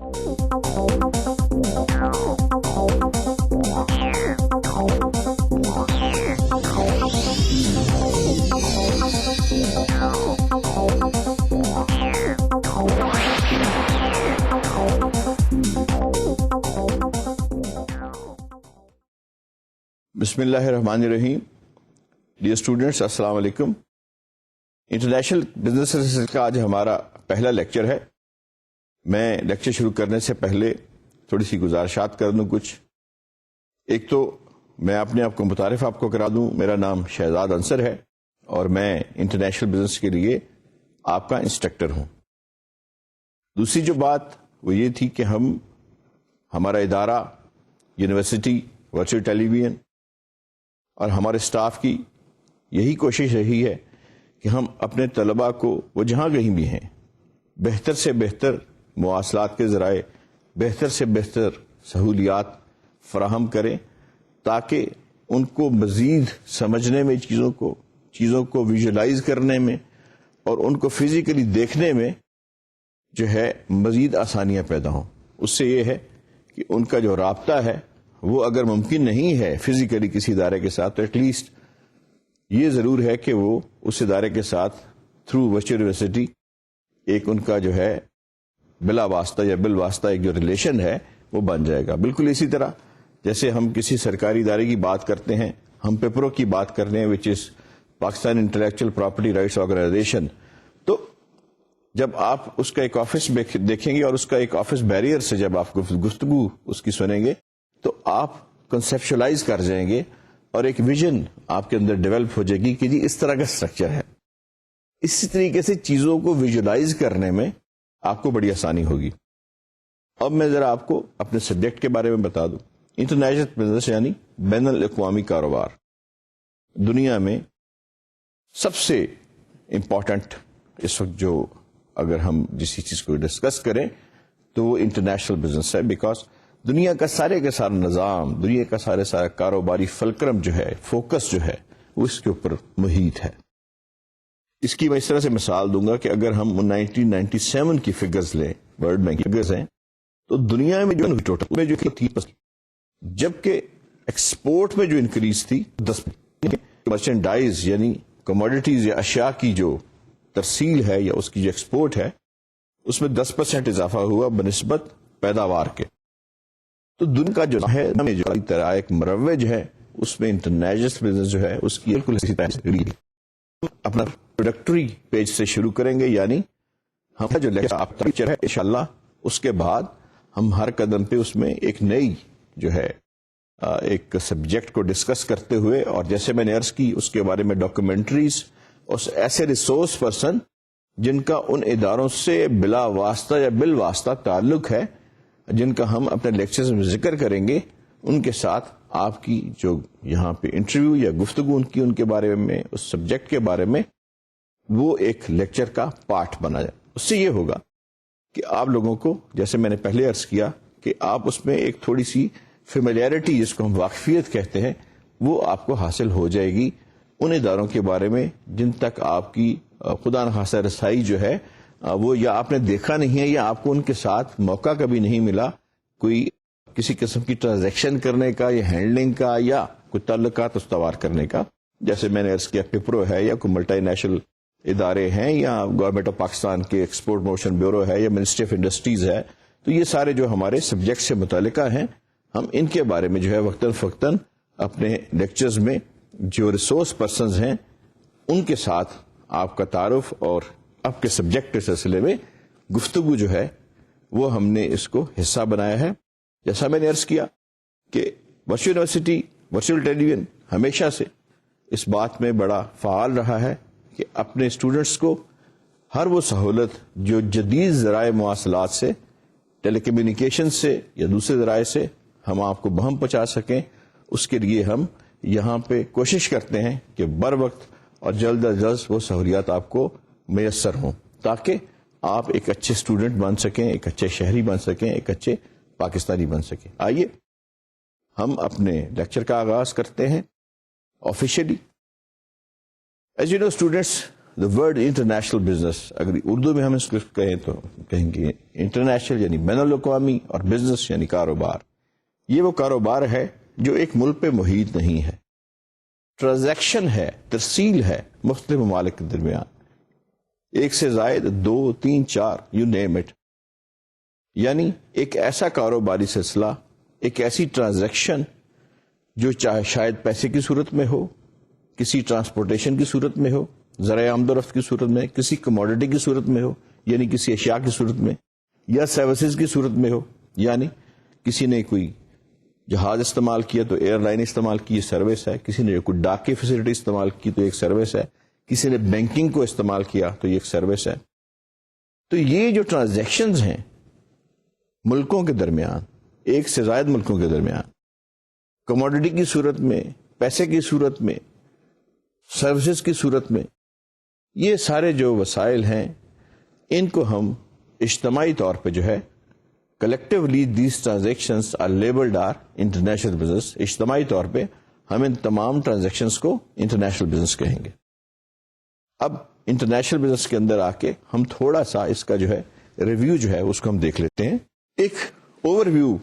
بسم اللہ الرحمن الرحیم. ڈیئر اسٹوڈنٹس، السلام علیکم. انٹرنیشنل بزنس کا آج ہمارا پہلا لیکچر ہے. میں لیکچر شروع کرنے سے پہلے تھوڑی سی گزارشات کر دوں کچھ. ایک تو میں اپنے آپ کو متعارف آپ کو کرا دوں. میرا نام شہزاد انصر ہے اور میں انٹرنیشنل بزنس کے لیے آپ کا انسٹرکٹر ہوں. دوسری جو بات وہ یہ تھی کہ ہمارا ادارہ، یونیورسٹی، ورچوئل ٹیلی ویژن اور ہمارے اسٹاف کی یہی کوشش رہی ہے کہ ہم اپنے طلباء کو وہ جہاں کہیں بھی ہیں بہتر سے بہتر مواصلات کے ذرائع، بہتر سے بہتر سہولیات فراہم کریں تاکہ ان کو مزید سمجھنے میں چیزوں کو ویژولائز کرنے میں اور ان کو فزیکلی دیکھنے میں جو ہے مزید آسانیاں پیدا ہوں. اس سے یہ ہے کہ ان کا جو رابطہ ہے وہ اگر ممکن نہیں ہے فزیکلی کسی ادارے کے ساتھ، تو ایٹ لیسٹ یہ ضرور ہے کہ وہ اس ادارے کے ساتھ تھرو ورچوئل یونیورسٹی ایک ان کا جو ہے بلا واسطہ یا بالواسطہ ایک جو ریلیشن ہے وہ بن جائے گا. بالکل اسی طرح جیسے ہم کسی سرکاری ادارے کی بات کرتے ہیں، ہم پیپرو کی بات کرتے ہیں which is Pakistan intellectual property rights organization. تو جب آپ اس کا ایک آفس دیکھیں گے اور اس کا ایک آفس بیریئر سے جب آپ گفتگو اس کی سنیں گے تو آپ کنسیپشلائز کر جائیں گے اور ایک ویژن آپ کے اندر ڈیولپ ہو جائے گی کہ جی اس طرح کا اسٹرکچر ہے. اسی طریقے سے چیزوں کو ویژولائز کرنے میں آپ کو بڑی آسانی ہوگی. اب میں ذرا آپ کو اپنے سبجیکٹ کے بارے میں بتا دوں. انٹرنیشنل بزنس یعنی بین الاقوامی کاروبار. دنیا میں سب سے امپورٹنٹ اس وقت جو اگر ہم جسی چیز کو ڈسکس کریں تو وہ انٹرنیشنل بزنس ہے. بیکاز دنیا کا سارے کا سارا نظام، دنیا کا سارا کاروباری فلکرم جو ہے، فوکس جو ہے وہ اس کے اوپر محیط ہے. اس کی میں اس طرح سے مثال دوں گا کہ اگر ہم 1997 کی فگرز لیں، ورلڈ بینک کی فگرز ہیں، تو دنیا میں جو ٹوٹل میں جو 30%، جبکہ ایکسپورٹ میں جو انکریز تھی 10%. مرچنڈائز یعنی کموڈیٹیز یا اشیاء کی جو ترسیل ہے یا اس کی جو ایکسپورٹ ہے اس میں 10% اضافہ ہوا بنسبت پیداوار کے. تو دنیا کا جو ہے جو طرح ایک مروج ہے اس میں انٹرنیشنل بزنس جو ہے اس کی بالکل اسی طرح سے اپنا پروڈکٹری پیج سے شروع کریں گے. یعنی ہمارا جو لیکچر ہے انشاءاللہ اس کے بعد ہم ہر قدم پہ اس میں ایک نئی جو ہے ایک سبجیکٹ کو ڈسکس کرتے ہوئے، اور جیسے میں نے عرض کی اس کے بارے میں ڈاکومنٹریز اور ایسے ریسورس پرسن جن کا ان اداروں سے بلا واسطہ یا بالواسطہ تعلق ہے، جن کا ہم اپنے لیکچرز میں ذکر کریں گے، ان کے ساتھ آپ کی جو یہاں پہ انٹرویو یا گفتگو ان کے بارے میں، اس سبجیکٹ کے بارے میں، وہ ایک لیکچر کا پارٹ بنا جائے. اس سے یہ ہوگا کہ آپ لوگوں کو، جیسے میں نے پہلے عرض کیا، کہ آپ اس میں ایک تھوڑی سی فیملیرٹی جس کو ہم واقفیت کہتے ہیں وہ آپ کو حاصل ہو جائے گی ان اداروں کے بارے میں جن تک آپ کی خدا نخواستہ رسائی جو ہے وہ یا آپ نے دیکھا نہیں ہے یا آپ کو ان کے ساتھ موقع کبھی نہیں ملا کوئی کسی قسم کی ٹرانزیکشن کرنے کا یا ہینڈلنگ کا یا کوئی تعلقات استوار کرنے کا. جیسے میں نے عرض کیا پیپرو ہے یا کوئی ملٹی نیشنل ادارے ہیں یا گورنمنٹ آف پاکستان کے ایکسپورٹ پروموشن بیورو ہے یا منسٹری آف انڈسٹریز ہے. تو یہ سارے جو ہمارے سبجیکٹ سے متعلقہ ہیں، ہم ان کے بارے میں جو ہے وقتاً فوقتاً اپنے لیکچرز میں جو ریسورس پرسنز ہیں ان کے ساتھ آپ کا تعارف اور آپ کے سبجیکٹ کے سلسلے میں گفتگو جو ہے وہ ہم نے اس کو حصہ بنایا ہے. جیسا میں نے عرض کیا کہ ورچوئل یونیورسٹی، ورچوئل ٹیلی ویژن ہمیشہ سے اس بات میں بڑا فعال رہا ہے کہ اپنے اسٹوڈنٹس کو ہر وہ سہولت جو جدید ذرائع مواصلات سے، ٹیلی کمیونیکیشن سے یا دوسرے ذرائع سے ہم آپ کو بہم پہنچا سکیں، اس کے لیے ہم یہاں پہ کوشش کرتے ہیں کہ بر وقت اور جلد از جلد وہ سہولیات آپ کو میسر ہوں تاکہ آپ ایک اچھے اسٹوڈنٹ بن سکیں، ایک اچھے شہری بن سکیں، ایک اچھے پاکستانی بن سکیں. آئیے ہم اپنے لیکچر کا آغاز کرتے ہیں officially. As you know students, the word international business, اگر اردو میں ہم اس کو کہیں تو کہیں گے انٹرنیشنل یعنی بین الاقوامی، اور بزنس یعنی کاروبار. یہ وہ کاروبار ہے جو ایک ملک پہ محیط نہیں ہے، ٹرانزیکشن ہے، ترسیل ہے مختلف ممالک کے درمیان، ایک سے زائد، 2 3 4 یو نیم اٹ. یعنی ایک ایسا کاروباری سلسلہ، ایک ایسی ٹرانزیکشن جو چاہے شاید پیسے کی صورت میں ہو، کسی ٹرانسپورٹیشن کی صورت میں ہو، ذرائع آمد و رفت کی صورت میں، کسی کموڈٹی کی صورت میں ہو یعنی کسی اشیاء کی صورت میں، یا سروسز کی صورت میں ہو یعنی کسی نے کوئی جہاز استعمال کیا تو ایئر لائن استعمال کی، یہ سروس ہے. کسی نے کوئی ڈاک کی فیسلٹی استعمال کی تو ایک سروس ہے. کسی نے بینکنگ کو استعمال کیا تو یہ ایک سروس ہے. تو یہ جو ٹرانزیکشنز ہیں ملکوں کے درمیان، ایک سے زائد ملکوں کے درمیان، کموڈٹی کی صورت میں، پیسے کی صورت میں، سروسز کی صورت میں، یہ سارے جو وسائل ہیں ان کو ہم اجتماعی طور پہ جو ہے collectively these transactions are labelled are international business. اجتماعی طور پہ ہم ان تمام ٹرانزیکشنز کو انٹرنیشنل بزنس کہیں گے. اب انٹرنیشنل بزنس کے اندر آ کے ہم تھوڑا سا اس کا جو ہے ریویو جو ہے اس کو ہم دیکھ لیتے ہیں. ایک اوور ویو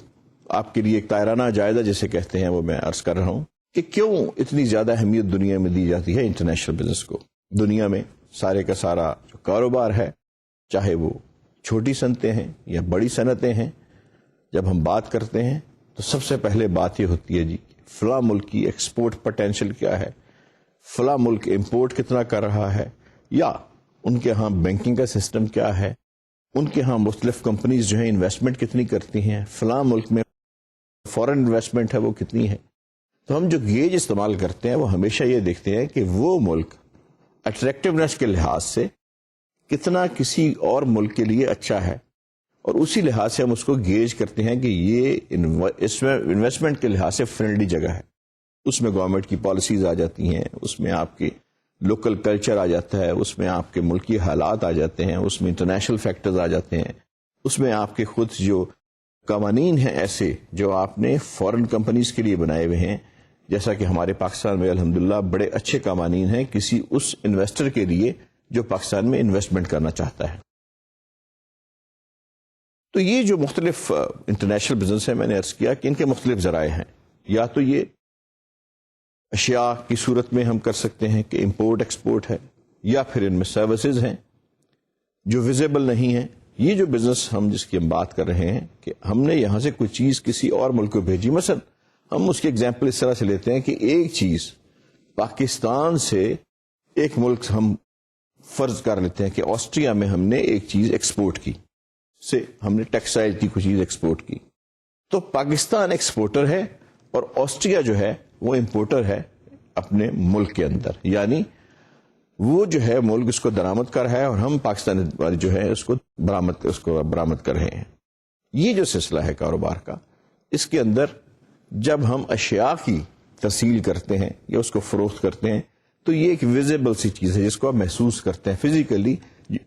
آپ کے لیے، ایک تائرانہ جائزہ جسے کہتے ہیں، وہ میں عرض کر رہا ہوں کہ کیوں اتنی زیادہ اہمیت دنیا میں دی جاتی ہے انٹرنیشنل بزنس کو. دنیا میں سارے کا سارا جو کاروبار ہے، چاہے وہ چھوٹی صنعتیں ہیں یا بڑی صنعتیں ہیں، جب ہم بات کرتے ہیں تو سب سے پہلے بات یہ ہوتی ہے جی فلاں ملک کی ایکسپورٹ پوٹینشیل کیا ہے، فلاں ملک امپورٹ کتنا کر رہا ہے، یا ان کے ہاں بینکنگ کا سسٹم کیا ہے، ان کے ہاں مختلف کمپنیز جو ہیں انویسٹمنٹ کتنی کرتی ہیں، فلاں ملک میں فورن انویسٹمنٹ ہے وہ کتنی ہے. تو ہم جو گیج استعمال کرتے ہیں وہ ہمیشہ یہ دیکھتے ہیں کہ وہ ملک اٹریکٹیونیس کے لحاظ سے کتنا کسی اور ملک کے لیے اچھا ہے، اور اسی لحاظ سے ہم اس کو گیج کرتے ہیں کہ یہ اس میں انویسٹمنٹ کے لحاظ سے فرینڈلی جگہ ہے. اس میں گورنمنٹ کی پالیسیز آ جاتی ہیں، اس میں آپ کی لوکل کلچر آ جاتا ہے، اس میں آپ کے ملکی حالات آ جاتے ہیں، اس میں انٹرنیشنل فیکٹرز آ جاتے ہیں، اس میں آپ کے خود جو قوانین ہیں ایسے جو آپ نے فورن کمپنیز کے لیے بنائے ہوئے ہیں، جیسا کہ ہمارے پاکستان میں الحمدللہ بڑے اچھے قوانین ہیں کسی اس انویسٹر کے لیے جو پاکستان میں انویسٹمنٹ کرنا چاہتا ہے. تو یہ جو مختلف انٹرنیشنل بزنس ہے، میں نے عرض کیا کہ ان کے مختلف ذرائع ہیں. یا تو یہ اشیاء کی صورت میں ہم کر سکتے ہیں کہ امپورٹ ایکسپورٹ ہے، یا پھر ان میں سروسز ہیں جو ویزیبل نہیں ہیں. یہ جو بزنس ہم جس کی ہم بات کر رہے ہیں کہ ہم نے یہاں سے کوئی چیز کسی اور ملک کو بھیجی، مثلا ہم اس کی ایگزامپل اس طرح سے لیتے ہیں کہ ایک چیز پاکستان سے ایک ملک ہم فرض کر لیتے ہیں کہ آسٹریا میں ہم نے ایک چیز ایکسپورٹ کی، سے ہم نے ٹیکسٹائل کی کوئی چیز ایکسپورٹ کی، تو پاکستان ایکسپورٹر ہے اور آسٹریا جو ہے وہ امپورٹر ہے اپنے ملک کے اندر. یعنی وہ جو ہے ملک اس کو درآمد کر رہا ہے اور ہم پاکستان والے جو ہے اس کو برآمد کر رہے ہیں. یہ جو سلسلہ ہے کاروبار کا، اس کے اندر جب ہم اشیاء کی ترسیل کرتے ہیں یا اس کو فروخت کرتے ہیں تو یہ ایک ویزیبل سی چیز ہے جس کو آپ محسوس کرتے ہیں physically.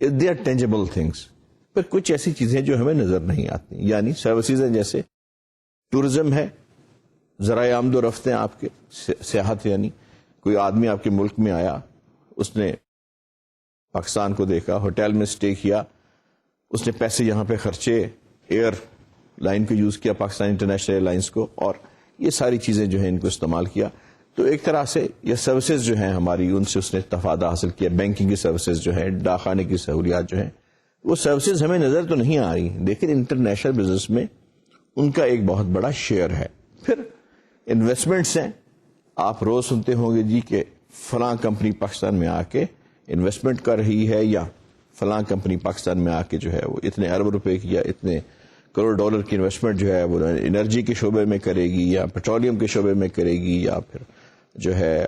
They are tangible things. پر کچھ ایسی چیزیں جو ہمیں نظر نہیں آتی، یعنی سروسز ہیں، جیسے ٹورزم ہے، ذرائع آمد و رفت ہیں آپ کے، سیاحت، یعنی کوئی آدمی آپ کے ملک میں آیا، اس نے پاکستان کو دیکھا، ہوٹل میں اسٹے کیا، اس نے پیسے یہاں پہ خرچے، ایئر لائن کو یوز کیا، پاکستان انٹرنیشنل ایئر لائنس کو، اور یہ ساری چیزیں جو ہیں ان کو استعمال کیا. تو ایک طرح سے یہ سروسز جو ہیں ہماری، ان سے اس نے استفادہ حاصل کیا. بینکنگ کی سروسز جو ہیں، ڈاکخانے کی سہولیات جو ہیں، وہ سروسز ہمیں نظر تو نہیں آ رہی، لیکن انٹرنیشنل بزنس میں ان کا ایک بہت بڑا شیئر ہے. پھر انویسٹمنٹس ہیں. آپ روز سنتے ہوں گے جی کہ فلاں کمپنی پاکستان میں آ کے انویسٹمنٹ کر رہی ہے، یا فلاں کمپنی پاکستان میں آ کے جو ہے وہ اتنے ارب روپے کی یا اتنے کروڑ ڈالر کی انویسٹمنٹ جو ہے وہ انرجی کے شعبے میں کرے گی، یا پیٹرولیم کے شعبے میں کرے گی، یا پھر جو ہے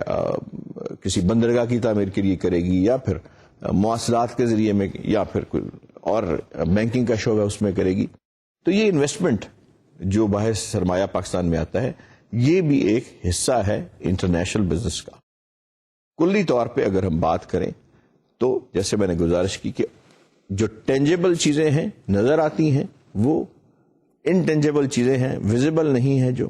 کسی بندرگاہ کی تعمیر کے لیے کرے گی، یا پھر مواصلات کے ذریعے میں، یا پھر کوئی اور بینکنگ کا شعبہ اس میں کرے گی. تو یہ انویسٹمنٹ جو باہر سرمایہ پاکستان میں آتا ہے، یہ بھی ایک حصہ ہے انٹرنیشنل بزنس کا. کلی طور پہ اگر ہم بات کریں تو جیسے میں نے گزارش کی کہ جو ٹینجیبل چیزیں ہیں، نظر آتی ہیں، وہ انٹینجیبل چیزیں ہیں، ویزیبل نہیں ہیں جو،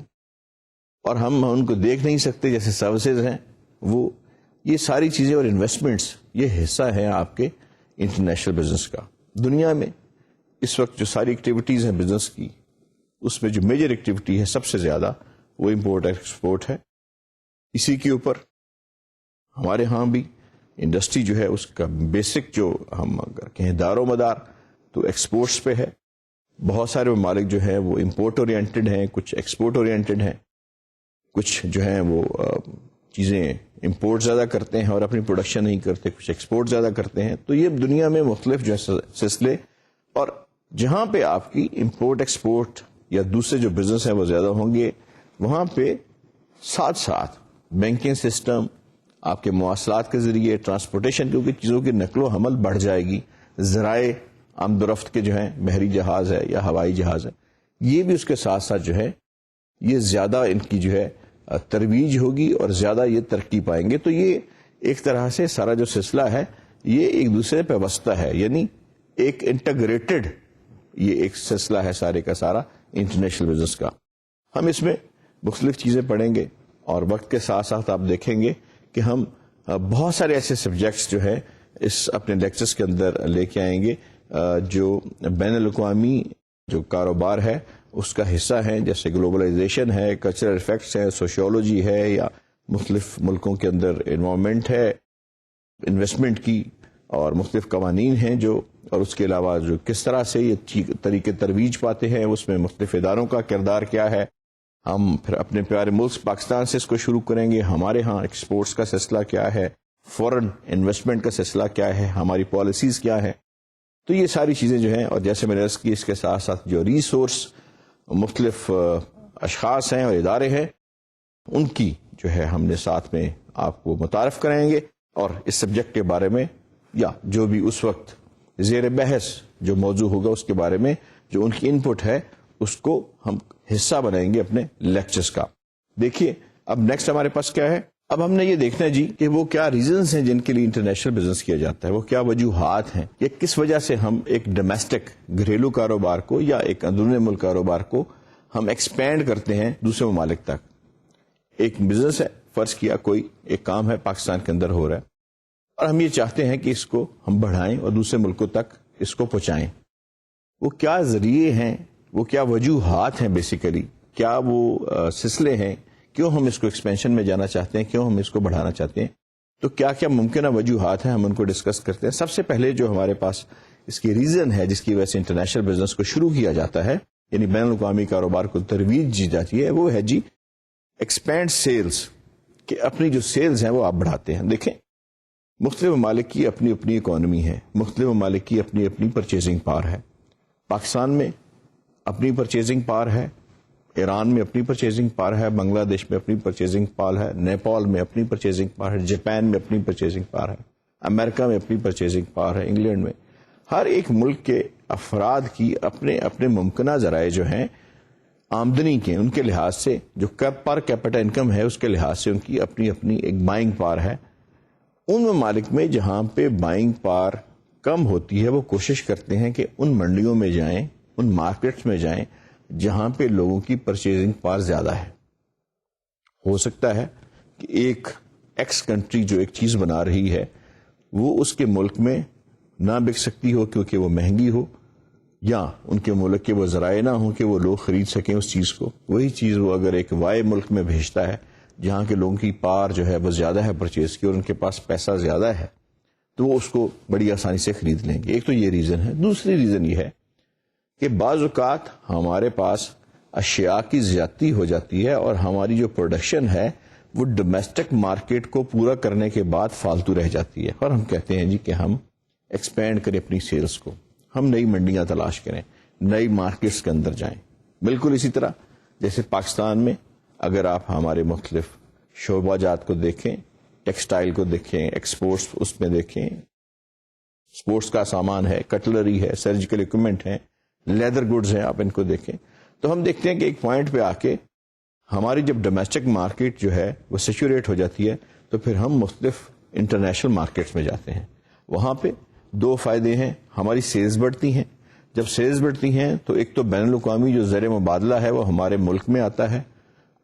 اور ہم ان کو دیکھ نہیں سکتے، جیسے سروسز ہیں وہ یہ ساری چیزیں اور انویسٹمنٹس یہ حصہ ہیں آپ کے انٹرنیشنل بزنس کا. دنیا میں اس وقت جو ساری ایکٹیویٹیز ہیں بزنس کی، اس میں جو میجر ایکٹیویٹی ہے سب سے زیادہ وہ امپورٹ اور ایکسپورٹ ہے. اسی کے اوپر ہمارے ہاں بھی انڈسٹری جو ہے اس کا بیسک جو ہم اگر کہیں دار و مدار تو ایکسپورٹس پہ ہے. بہت سارے ممالک جو ہیں وہ امپورٹ اورینٹڈ ہیں، کچھ ایکسپورٹ اورینٹڈ ہیں، کچھ جو ہیں وہ چیزیں امپورٹ زیادہ کرتے ہیں اور اپنی پروڈکشن نہیں کرتے، کچھ ایکسپورٹ زیادہ کرتے ہیں. تو یہ دنیا میں مختلف جو ہے سلسلے، اور جہاں پہ آپ کی امپورٹ ایکسپورٹ یا دوسرے جو بزنس ہیں وہ زیادہ ہوں گے، وہاں پہ ساتھ ساتھ بینکنگ سسٹم، آپ کے مواصلات کے ذریعے ٹرانسپورٹیشن، کیونکہ چیزوں کی نقل و حمل بڑھ جائے گی، ذرائع آمد و رفت کے جو ہیں بحری جہاز ہے یا ہوائی جہاز ہے، یہ بھی اس کے ساتھ ساتھ جو ہے یہ زیادہ ان کی جو ہے ترویج ہوگی اور زیادہ یہ ترقی پائیں گے. تو یہ ایک طرح سے سارا جو سلسلہ ہے یہ ایک دوسرے پہ وابستہ ہے، یعنی ایک انٹیگریٹڈ یہ ایک سلسلہ ہے سارے کا سارا انٹرنیشنل بزنس کا. ہم اس میں مختلف چیزیں پڑھیں گے اور وقت کے ساتھ ساتھ آپ دیکھیں گے کہ ہم بہت سارے ایسے سبجیکٹس جو ہے اس اپنے لیکچرز کے اندر لے کے آئیں گے جو بین الاقوامی جو کاروبار ہے اس کا حصہ ہیں، جیسے گلوبلائزیشن ہے، کلچرل افیکٹس ہے، سوشیولوجی ہے، یا مختلف ملکوں کے اندر انوائرمنٹ ہے، انویسٹمنٹ کی، اور مختلف قوانین ہیں جو، اور اس کے علاوہ جو کس طرح سے یہ طریقے ترویج پاتے ہیں، اس میں مختلف اداروں کا کردار کیا ہے. ہم پھر اپنے پیارے ملک پاکستان سے اس کو شروع کریں گے. ہمارے ہاں ایکسپورٹس کا سلسلہ کیا ہے، فورن انویسٹمنٹ کا سلسلہ کیا ہے، ہماری پالیسیز کیا ہے. تو یہ ساری چیزیں جو ہیں، اور جیسے میں نے عرض کی اس کے ساتھ ساتھ جو ریسورس مختلف اشخاص ہیں اور ادارے ہیں ان کی جو ہے ہم نے ساتھ میں آپ کو متعارف کرائیں گے، اور اس سبجیکٹ کے بارے میں یا جو بھی اس وقت زیر بحث جو موضوع ہوگا اس کے بارے میں جو ان کی ان پٹ ہے اس کو ہم حصہ بنائیں گے اپنے لیکچرز کا. دیکھیے اب نیکسٹ ہمارے پاس کیا ہے. اب ہم نے یہ دیکھنا ہے جی کہ وہ کیا ریزنز ہیں جن کے لیے انٹرنیشنل بزنس کیا جاتا ہے، وہ کیا وجوہات ہیں، یا کس وجہ سے ہم ایک ڈومیسٹک گھریلو کاروبار کو یا ایک اندرون ملک کاروبار کو ہم ایکسپینڈ کرتے ہیں دوسرے ممالک تک. ایک بزنس ہے، فرض کیا کوئی ایک کام ہے پاکستان کے اندر ہو رہا ہے، اور ہم یہ چاہتے ہیں کہ اس کو ہم بڑھائیں اور دوسرے ملکوں تک اس کو پہنچائیں. وہ کیا ذریعے ہیں، وہ کیا وجوہات ہیں، بیسیکلی کیا وہ سلسلے ہیں، کیوں ہم اس کو ایکسپینشن میں جانا چاہتے ہیں، کیوں ہم اس کو بڑھانا چاہتے ہیں. تو کیا کیا ممکنہ وجوہات ہیں، ہم ان کو ڈسکس کرتے ہیں. سب سے پہلے جو ہمارے پاس اس کی ریزن ہے جس کی وجہ سے انٹرنیشنل بزنس کو شروع کیا جاتا ہے، یعنی بین الاقوامی کاروبار کو ترویج دی جاتی ہے، وہ ہے جی ایکسپینڈ سیلز، کہ اپنی جو سیلز ہیں وہ آپ بڑھاتے ہیں. دیکھیں مختلف ممالک کی اپنی اپنی اکانومی ہے، مختلف ممالک کی اپنی اپنی پرچیزنگ پاور ہے. پاکستان میں اپنی پرچیزنگ پاور ہے، ایران میں اپنی پرچیزنگ پاور ہے، بنگلہ دیش میں اپنی پرچیزنگ پاور ہے، نیپال میں اپنی پرچیزنگ پاور ہے، جاپان میں اپنی پرچیزنگ پاور ہے، امریکہ میں اپنی پرچیزنگ پاور ہے، انگلینڈ میں. ہر ایک ملک کے افراد کی اپنے اپنے ممکنہ ذرائع جو ہیں آمدنی کے، ان کے لحاظ سے جو پر کیپٹا انکم ہے اس کے لحاظ سے ان کی اپنی اپنی ایک بائنگ پاور ہے. ان ممالک میں جہاں پہ بائنگ پاور کم ہوتی ہے وہ کوشش کرتے ہیں کہ ان منڈیوں میں جائیں، ان مارکیٹس میں جائیں جہاں پہ لوگوں کی پرچیزنگ پاور زیادہ ہے. ہو سکتا ہے کہ ایک ایکس کنٹری جو ایک چیز بنا رہی ہے وہ اس کے ملک میں نہ بک سکتی ہو کیونکہ وہ مہنگی ہو، یا ان کے ملک کے وہ ذرائع نہ ہوں کہ وہ لوگ خرید سکیں اس چیز کو. وہی چیز وہ اگر ایک وائے ملک میں بھیجتا ہے جہاں کے لوگوں کی پاور جو ہے وہ زیادہ ہے پرچیز کی، اور ان کے پاس پیسہ زیادہ ہے، تو وہ اس کو بڑی آسانی سے خرید لیں گے. ایک تو یہ ریزن ہے. دوسری ریزن یہ ہے کہ بعض اوقات ہمارے پاس اشیاء کی زیادتی ہو جاتی ہے اور ہماری جو پروڈکشن ہے وہ ڈومیسٹک مارکیٹ کو پورا کرنے کے بعد فالتو رہ جاتی ہے، اور ہم کہتے ہیں جی کہ ہم ایکسپینڈ کریں اپنی سیلز کو، ہم نئی منڈیاں تلاش کریں، نئی مارکیٹس کے اندر جائیں. بالکل اسی طرح جیسے پاکستان میں اگر آپ ہمارے مختلف شعبہ جات کو دیکھیں، ٹیکسٹائل کو دیکھیں، ایکسپورٹس اس میں دیکھیں، اسپورٹس کا سامان ہے، کٹلری ہے، سرجیکل اکوپمنٹ ہے، لیدر گڈز ہیں، آپ ان کو دیکھیں تو ہم دیکھتے ہیں کہ ایک پوائنٹ پہ آ کے ہماری جب ڈومیسٹک مارکیٹ جو ہے وہ سیچوریٹ ہو جاتی ہے تو پھر ہم مختلف انٹرنیشنل مارکیٹس میں جاتے ہیں. وہاں پہ دو فائدے ہیں، ہماری سیلز بڑھتی ہیں. جب سیلز بڑھتی ہیں تو ایک تو بین الاقوامی جو زر مبادلہ ہے وہ ہمارے ملک میں آتا ہے،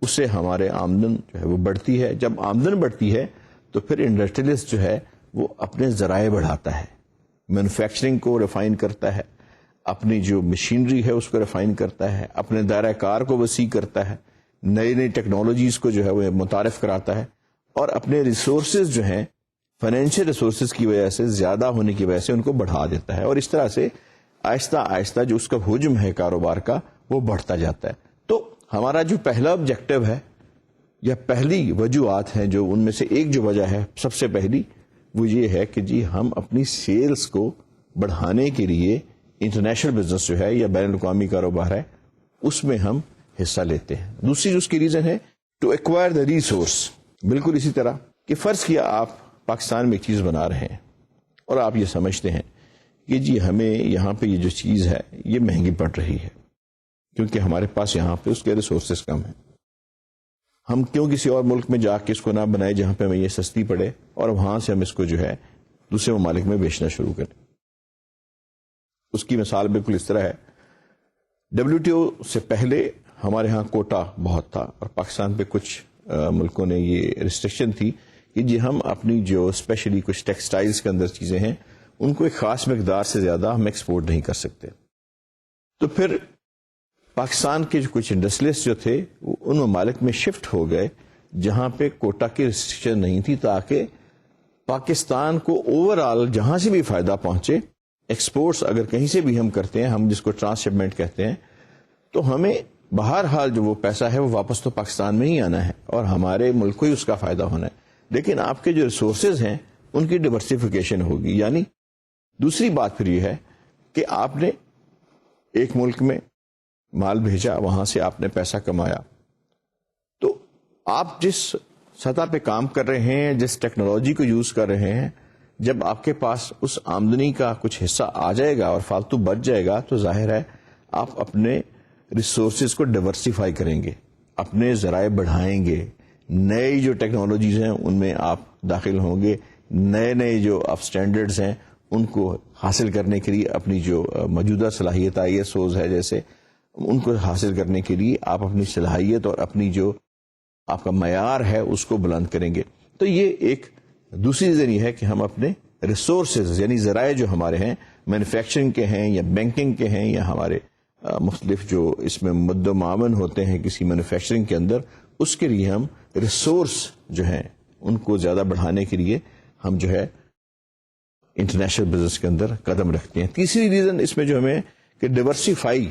اس سے ہمارے آمدن جو ہے وہ بڑھتی ہے. جب آمدن بڑھتی ہے تو پھر انڈسٹریلسٹ جو ہے وہ اپنے ذرائع بڑھاتا ہے, مینوفیکچرنگ کو ریفائن کرتا ہے, اپنی جو مشینری ہے اس کو ریفائن کرتا ہے, اپنے دائرہ کار کو وسیع کرتا ہے, نئی نئی ٹیکنالوجیز کو جو ہے وہ متعارف کراتا ہے, اور اپنے ریسورسز جو ہیں فائنینشیل ریسورسز کی وجہ سے زیادہ ہونے کی وجہ سے ان کو بڑھا دیتا ہے, اور اس طرح سے آہستہ آہستہ جو اس کا حجم ہے کاروبار کا وہ بڑھتا جاتا ہے. تو ہمارا جو پہلا آبجیکٹو ہے یا پہلی وجوہات ہیں, جو ان میں سے ایک جو وجہ ہے سب سے پہلی, وہ یہ ہے کہ جی ہم اپنی سیلز کو بڑھانے کے لیے انٹرنیشنل بزنس جو ہے یا بین الاقوامی کاروبار ہے اس میں ہم حصہ لیتے ہیں. دوسری جو اس کی ریزن ہے ٹو ایکوائر دا ریسورس. بالکل اسی طرح کہ فرض کیا آپ پاکستان میں ایک چیز بنا رہے ہیں اور آپ یہ سمجھتے ہیں کہ جی ہمیں یہاں پہ یہ جو چیز ہے یہ مہنگی پڑ رہی ہے کیونکہ ہمارے پاس یہاں پہ اس کے ریسورسز کم ہیں, ہم کیوں کسی اور ملک میں جا کے اس کو نہ بنائے جہاں پہ ہمیں یہ سستی پڑے اور وہاں سے ہم اس کو جو ہے دوسرے ممالک میں بیچنا شروع کریں. اس کی مثال بالکل اس طرح ہے, WTO سے پہلے ہمارے ہاں کوٹا بہت تھا اور پاکستان پہ کچھ ملکوں نے یہ ریسٹرکشن تھی کہ جی ہم اپنی جو اسپیشلی کچھ ٹیکسٹائلز کے اندر چیزیں ہیں ان کو ایک خاص مقدار سے زیادہ ہم ایکسپورٹ نہیں کر سکتے. تو پھر پاکستان کے جو کچھ انڈسٹریلسٹ جو تھے وہ ان ممالک میں شفٹ ہو گئے جہاں پہ کوٹا کی ریسٹرکشن نہیں تھی, تاکہ پاکستان کو اوور آل جہاں سے بھی فائدہ پہنچے. ایکسپورٹس اگر کہیں سے بھی ہم کرتے ہیں, ہم جس کو ٹرانس شپمنٹ کہتے ہیں, تو ہمیں بہرحال جو وہ پیسہ ہے وہ واپس تو پاکستان میں ہی آنا ہے اور ہمارے ملک کو ہی اس کا فائدہ ہونا ہے. لیکن آپ کے جو ریسورسز ہیں ان کی ڈیورسیفیکیشن ہوگی. یعنی دوسری بات پھر یہ ہے کہ آپ نے ایک ملک میں مال بھیجا, وہاں سے آپ نے پیسہ کمایا, تو آپ جس سطح پہ کام کر رہے ہیں, جس ٹیکنالوجی کو یوز کر رہے ہیں, جب آپ کے پاس اس آمدنی کا کچھ حصہ آ جائے گا اور فالتو بچ جائے گا تو ظاہر ہے آپ اپنے ریسورسز کو ڈیورسیفائی کریں گے, اپنے ذرائع بڑھائیں گے, نئی جو ٹیکنالوجیز ہیں ان میں آپ داخل ہوں گے, نئے نئے جو آپ سٹینڈرڈز ہیں ان کو حاصل کرنے کے لیے اپنی جو موجودہ صلاحیت ISOs ہے جیسے ان کو حاصل کرنے کے لیے آپ اپنی صلاحیت اور اپنی جو آپ کا معیار ہے اس کو بلند کریں گے. تو یہ ایک دوسری ریزن یہ ہے کہ ہم اپنے ریسورسز یعنی ذرائع جو ہمارے ہیں مینوفیکچرنگ کے ہیں یا بینکنگ کے ہیں یا ہمارے مختلف جو اس میں مد و معاون ہوتے ہیں کسی مینوفیکچرنگ کے اندر, اس کے لیے ہم ریسورس جو ہیں ان کو زیادہ بڑھانے کے لیے ہم جو ہے انٹرنیشنل بزنس کے اندر قدم رکھتے ہیں. تیسری ریزن اس میں جو ہمیں کہ ڈیورسیفائی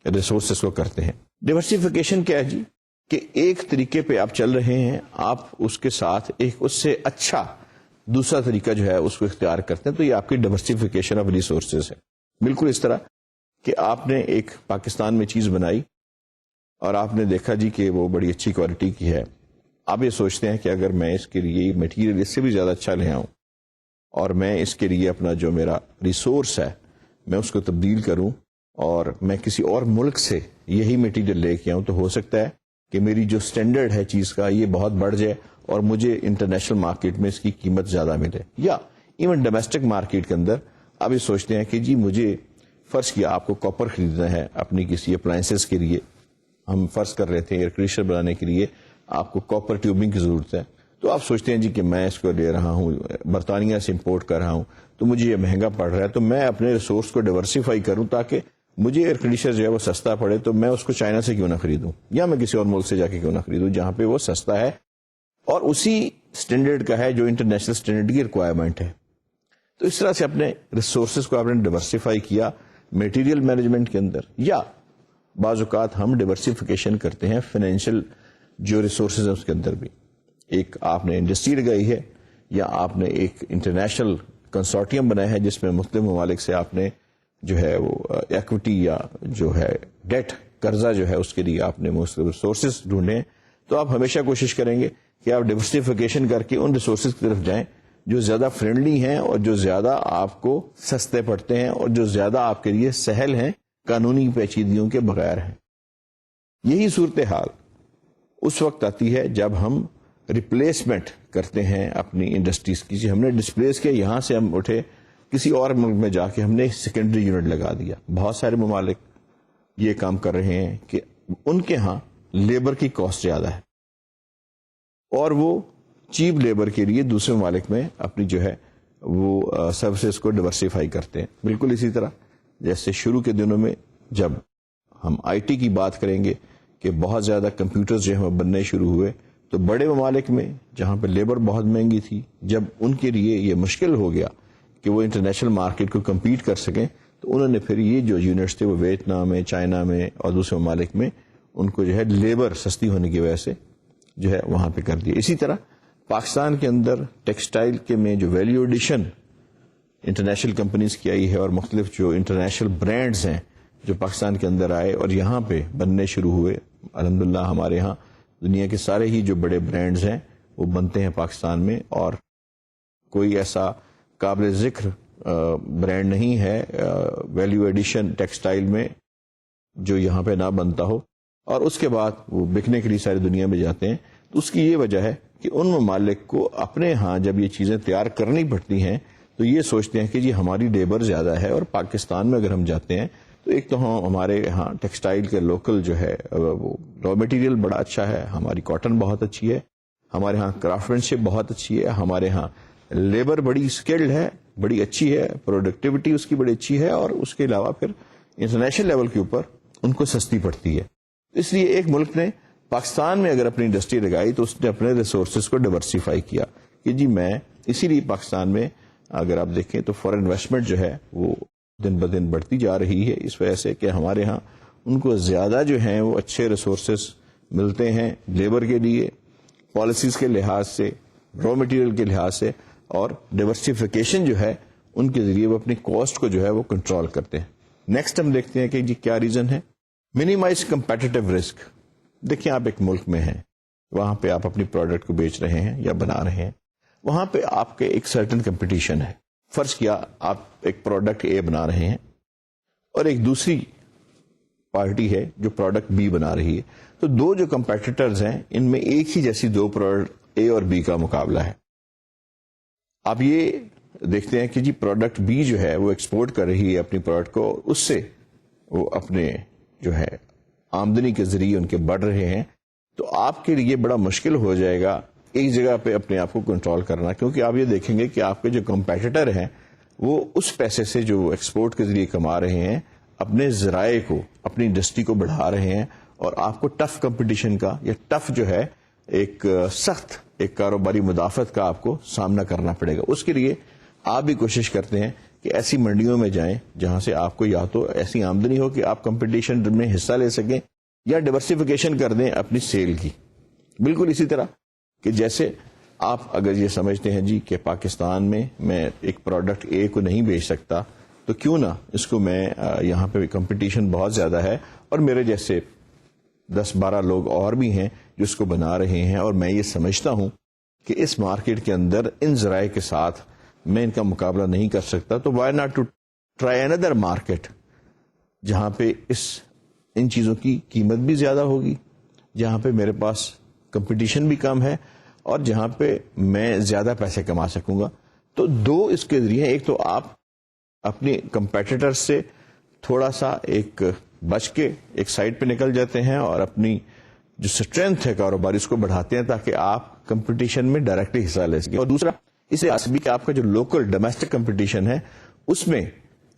ریسورسز کو کرتے ہیں. ڈیورسیفیکیشن کیا ہے جی کہ ایک طریقے پہ آپ چل رہے ہیں, آپ اس کے ساتھ ایک اس سے اچھا دوسرا طریقہ جو ہے اس کو اختیار کرتے ہیں, تو یہ آپ کی ڈیورسیفیکیشن آف ریسورسز ہے. بالکل اس طرح کہ آپ نے ایک پاکستان میں چیز بنائی اور آپ نے دیکھا جی کہ وہ بڑی اچھی کوالٹی کی ہے, آپ یہ سوچتے ہیں کہ اگر میں اس کے لیے مٹیریل اس سے بھی زیادہ اچھا لے آؤں اور میں اس کے لیے اپنا جو میرا ریسورس ہے میں اس کو تبدیل کروں اور میں کسی اور ملک سے یہی مٹیریل لے کے آؤں, تو ہو سکتا ہے کہ میری جو سٹینڈرڈ ہے چیز کا یہ بہت بڑھ جائے اور مجھے انٹرنیشنل مارکیٹ میں اس کی قیمت زیادہ ملے. یا ایون ڈومیسٹک مارکیٹ کے اندر آپ یہ سوچتے ہیں کہ جی مجھے فرض کیا آپ کو کاپر خریدنا ہے اپنی کسی اپلائنسز کے لیے, ہم فرض کر رہے تھے ایئر کنڈیشنر بنانے کے لیے آپ کو کاپر ٹیوبنگ کی ضرورت ہے, تو آپ سوچتے ہیں جی کہ میں اس کو لے رہا ہوں برطانیہ سے امپورٹ کر رہا ہوں تو مجھے یہ مہنگا پڑ رہا ہے, تو میں اپنے ریسورس کو ڈیورسیفائی کروں تاکہ مجھے ایئر کنڈیشنر جو ہے وہ سستا پڑے, تو میں اس کو چائنا سے کیوں نہ خریدوں یا میں کسی اور ملک سے جا کے کیوں نہ خریدوں جہاں پہ وہ سستا ہے اور اسی اسٹینڈرڈ کا ہے جو انٹرنیشنل اسٹینڈرڈ کی ریکوائرمنٹ ہے. تو اس طرح سے اپنے ریسورسز کو آپ نے ڈیورسیفائی کیا میٹیریل مینجمنٹ کے اندر, یا بعض اوقات ہم ڈیورسیفیکیشن کرتے ہیں فائنینشیل جو ریسورسز ہیں اس کے اندر بھی. ایک آپ نے انڈسٹری لگائی ہے یا آپ نے ایک انٹرنیشنل کنسورٹیم بنایا ہے جس میں مختلف ممالک سے آپ نے جو ہے وہ ایکوٹی یا جو ہے ڈیٹ قرضہ جو ہے اس کے لیے آپ نے مختلف ریسورسز ڈھونڈے, تو آپ ہمیشہ کوشش کریں گے کہ آپ ڈیورسیفیکیشن کر کے ان ریسورسز کی طرف جائیں جو زیادہ فرینڈلی ہیں اور جو زیادہ آپ کو سستے پڑتے ہیں اور جو زیادہ آپ کے لیے سہل ہیں, قانونی پیچیدگیوں کے بغیر ہیں. یہی صورتحال اس وقت آتی ہے جب ہم ریپلیسمنٹ کرتے ہیں اپنی انڈسٹریز کی. ہم نے ڈسپلیس کیا, یہاں سے ہم اٹھے کسی اور ملک میں جا کے ہم نے سیکنڈری یونٹ لگا دیا. بہت سارے ممالک یہ کام کر رہے ہیں کہ ان کے ہاں لیبر کی کاسٹ زیادہ ہے اور وہ چیپ لیبر کے لیے دوسرے ممالک میں اپنی جو ہے وہ سروسز کو ڈیورسیفائی کرتے ہیں. بالکل اسی طرح جیسے شروع کے دنوں میں جب ہم آئی ٹی کی بات کریں گے کہ بہت زیادہ کمپیوٹرز جو ہیں بننے شروع ہوئے, تو بڑے ممالک میں جہاں پہ لیبر بہت مہنگی تھی, جب ان کے لیے یہ مشکل ہو گیا کہ وہ انٹرنیشنل مارکیٹ کو کمپیٹ کر سکیں, تو انہوں نے پھر یہ جو یونٹس تھے وہ ویتنام میں, چائنا میں اور دوسرے ممالک میں ان کو جو ہے لیبر سستی ہونے کی وجہ سے جو ہے وہاں پہ کر دیا. اسی طرح پاکستان کے اندر ٹیکسٹائل کے میں جو ویلیو ایڈیشن انٹرنیشنل کمپنیز کی آئی ہے اور مختلف جو انٹرنیشنل برانڈز ہیں جو پاکستان کے اندر آئے اور یہاں پہ بننے شروع ہوئے, الحمدللہ ہمارے یہاں دنیا کے سارے ہی جو بڑے برانڈز ہیں وہ بنتے ہیں پاکستان میں, اور کوئی ایسا قابل ذکر برانڈ نہیں ہے ویلیو ایڈیشن ٹیکسٹائل میں جو یہاں پہ نہ بنتا ہو, اور اس کے بعد وہ بکنے کے لیے ساری دنیا میں جاتے ہیں. تو اس کی یہ وجہ ہے کہ ان ممالک کو اپنے ہاں جب یہ چیزیں تیار کرنی پڑتی ہیں تو یہ سوچتے ہیں کہ جی ہماری لیبر زیادہ ہے, اور پاکستان میں اگر ہم جاتے ہیں تو ایک تو ہمارے ہاں ٹیکسٹائل کے لوکل جو ہے وہ را مٹیریل بڑا اچھا ہے, ہماری کاٹن بہت اچھی ہے, ہمارے ہاں کرافٹ مین شپ بہت اچھی ہے, ہمارے ہاں لیبر بڑی اسکلڈ ہے, بڑی اچھی ہے, پروڈکٹیوٹی اس کی بڑی اچھی ہے, اور اس کے علاوہ پھر انٹرنیشنل لیول کے اوپر ان کو سستی پڑتی ہے. اس لیے ایک ملک نے پاکستان میں اگر اپنی انڈسٹری لگائی تو اس نے اپنے ریسورسز کو ڈیورسیفائی کیا کہ جی میں اسی لیے پاکستان میں اگر آپ دیکھیں تو فارن انویسٹمنٹ جو ہے وہ دن بدن بڑھتی جا رہی ہے, اس وجہ سے کہ ہمارے ہاں ان کو زیادہ جو ہیں وہ اچھے ریسورسز ملتے ہیں لیبر کے لیے, پالیسیز کے لحاظ سے, را مٹیریل کے لحاظ سے, اور ڈیورسیفیکیشن جو ہے ان کے ذریعے وہ اپنی کاسٹ کو جو ہے وہ کنٹرول کرتے ہیں. نیکسٹ ہم دیکھتے ہیں کہ جی کیا ریزن ہے. Minimise competitive risk. دیکھیں آپ ایک ملک میں ہیں, وہاں پہ آپ اپنی پروڈکٹ کو بیچ رہے ہیں یا بنا رہے ہیں, وہاں پہ آپ کے ایک سرٹن کمپٹیشن ہے. فرض کیا آپ ایک پروڈکٹ اے بنا رہے ہیں اور ایک دوسری پارٹی ہے جو پروڈکٹ بی بنا رہی ہے, تو دو جو کمپیٹیٹرز ہیں ان میں ایک ہی جیسی دو پروڈکٹ اے اور بی کا مقابلہ ہے. آپ یہ دیکھتے ہیں کہ جی پروڈکٹ بی جو ہے وہ ایکسپورٹ کر رہی ہے اپنی پروڈکٹ کو, اس سے وہ اپنے جو ہے آمدنی کے ذریعے ان کے بڑھ رہے ہیں, تو آپ کے لیے بڑا مشکل ہو جائے گا ایک جگہ پہ اپنے آپ کو کنٹرول کرنا, کیونکہ آپ یہ دیکھیں گے کہ آپ کے جو کمپیٹیٹر ہیں وہ اس پیسے سے جو ایکسپورٹ کے ذریعے کما رہے ہیں اپنے ذرائع کو, اپنی انڈسٹری کو بڑھا رہے ہیں, اور آپ کو ٹف کمپٹیشن کا یا ٹف جو ہے ایک سخت ایک کاروباری مدافعت کا آپ کو سامنا کرنا پڑے گا. اس کے لیے آپ بھی کوشش کرتے ہیں کہ ایسی منڈیوں میں جائیں جہاں سے آپ کو یا تو ایسی آمدنی ہو کہ آپ کمپٹیشن میں حصہ لے سکیں, یا ڈیورسیفیکیشن کر دیں اپنی سیل کی. بالکل اسی طرح کہ جیسے آپ اگر یہ سمجھتے ہیں جی کہ پاکستان میں ایک پروڈکٹ اے کو نہیں بیچ سکتا, تو کیوں نہ اس کو میں یہاں پہ کمپٹیشن بہت زیادہ ہے اور میرے جیسے 10-12 لوگ اور بھی ہیں جو اس کو بنا رہے ہیں, اور میں یہ سمجھتا ہوں کہ اس مارکیٹ کے اندر ان ذرائع کے ساتھ میں ان کا مقابلہ نہیں کر سکتا, تو وائی ناٹ ٹو ٹرائی اندر مارکیٹ جہاں پہ ان چیزوں کی قیمت بھی زیادہ ہوگی, جہاں پہ میرے پاس کمپٹیشن بھی کم ہے, اور جہاں پہ میں زیادہ پیسے کما سکوں گا. تو دو اس کے ذریعے, ایک تو آپ اپنے کمپیٹیٹر سے تھوڑا سا ایک بچ کے ایک سائڈ پہ نکل جاتے ہیں اور اپنی جو اسٹرینتھ ہے کاروباری اس کو بڑھاتے ہیں تاکہ آپ کمپٹیشن میں ڈائریکٹلی حصہ لے سکیں. اور دوسرا اس سے بھی کہ آپ کا جو لوکل ڈومیسٹک کمپٹیشن ہے اس میں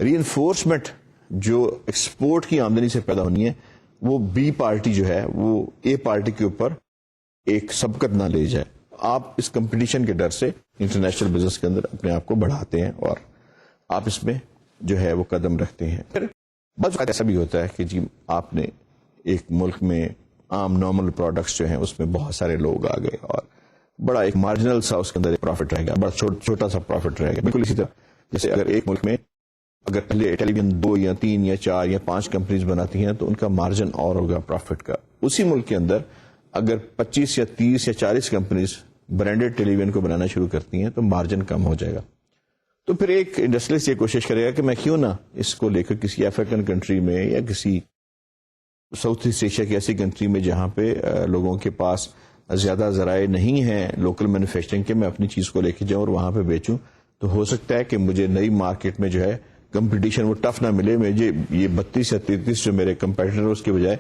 ری انفورسمنٹ جو ایکسپورٹ کی آمدنی سے پیدا ہونی ہے وہ بی پارٹی جو ہے وہ اے پارٹی کے اوپر ایک سبقت نہ لے جائے. آپ اس کمپٹیشن کے ڈر سے انٹرنیشنل بزنس کے اندر اپنے آپ کو بڑھاتے ہیں اور آپ اس میں جو ہے وہ قدم رکھتے ہیں. پھر بعض اوقات ایسا بھی ہوتا ہے کہ جی آپ نے ایک ملک میں عام نارمل پروڈکٹس جو ہیں اس میں بہت سارے لوگ آ گئے اور بڑا ایک مارجنل سا اس کے اندر ایک پروفٹ رہ گیا, بڑا چھوٹا سا پروفٹ رہ گیا. بالکل اسی طرح جیسے اگر ایک ملک میں اگر پہلے ٹیلی ویژن 2 یا 3 یا 4 یا 5 کمپنیز بناتی ہیں تو ان کا مارجن اور ہوگا پروفٹ کا. اسی ملک کے اندر اگر 25 یا 30 یا 40 کمپنیز برانڈیڈ ٹیلی ویژن کو بنانا شروع کرتی ہیں تو مارجن کم ہو جائے گا. تو پھر ایک انڈسٹریلسٹ یہ کوشش کرے گا کہ میں کیوں نہ اس کو لے کر کسی افریقن کنٹری میں یا کسی ساؤتھ ایسٹ ایشیا کی ایسی کنٹری میں جہاں پہ لوگوں کے پاس زیادہ ذرائع نہیں ہیں لوکل مینوفیکچرنگ کے, میں اپنی چیز کو لے کے جاؤں اور وہاں پہ بیچوں. تو ہو سکتا ہے کہ مجھے نئی مارکیٹ میں جو ہے کمپٹیشن وہ ٹف نہ ملے, مجھے یہ 32 یا 33 جو میرے کمپیٹیٹر اس کے بجائے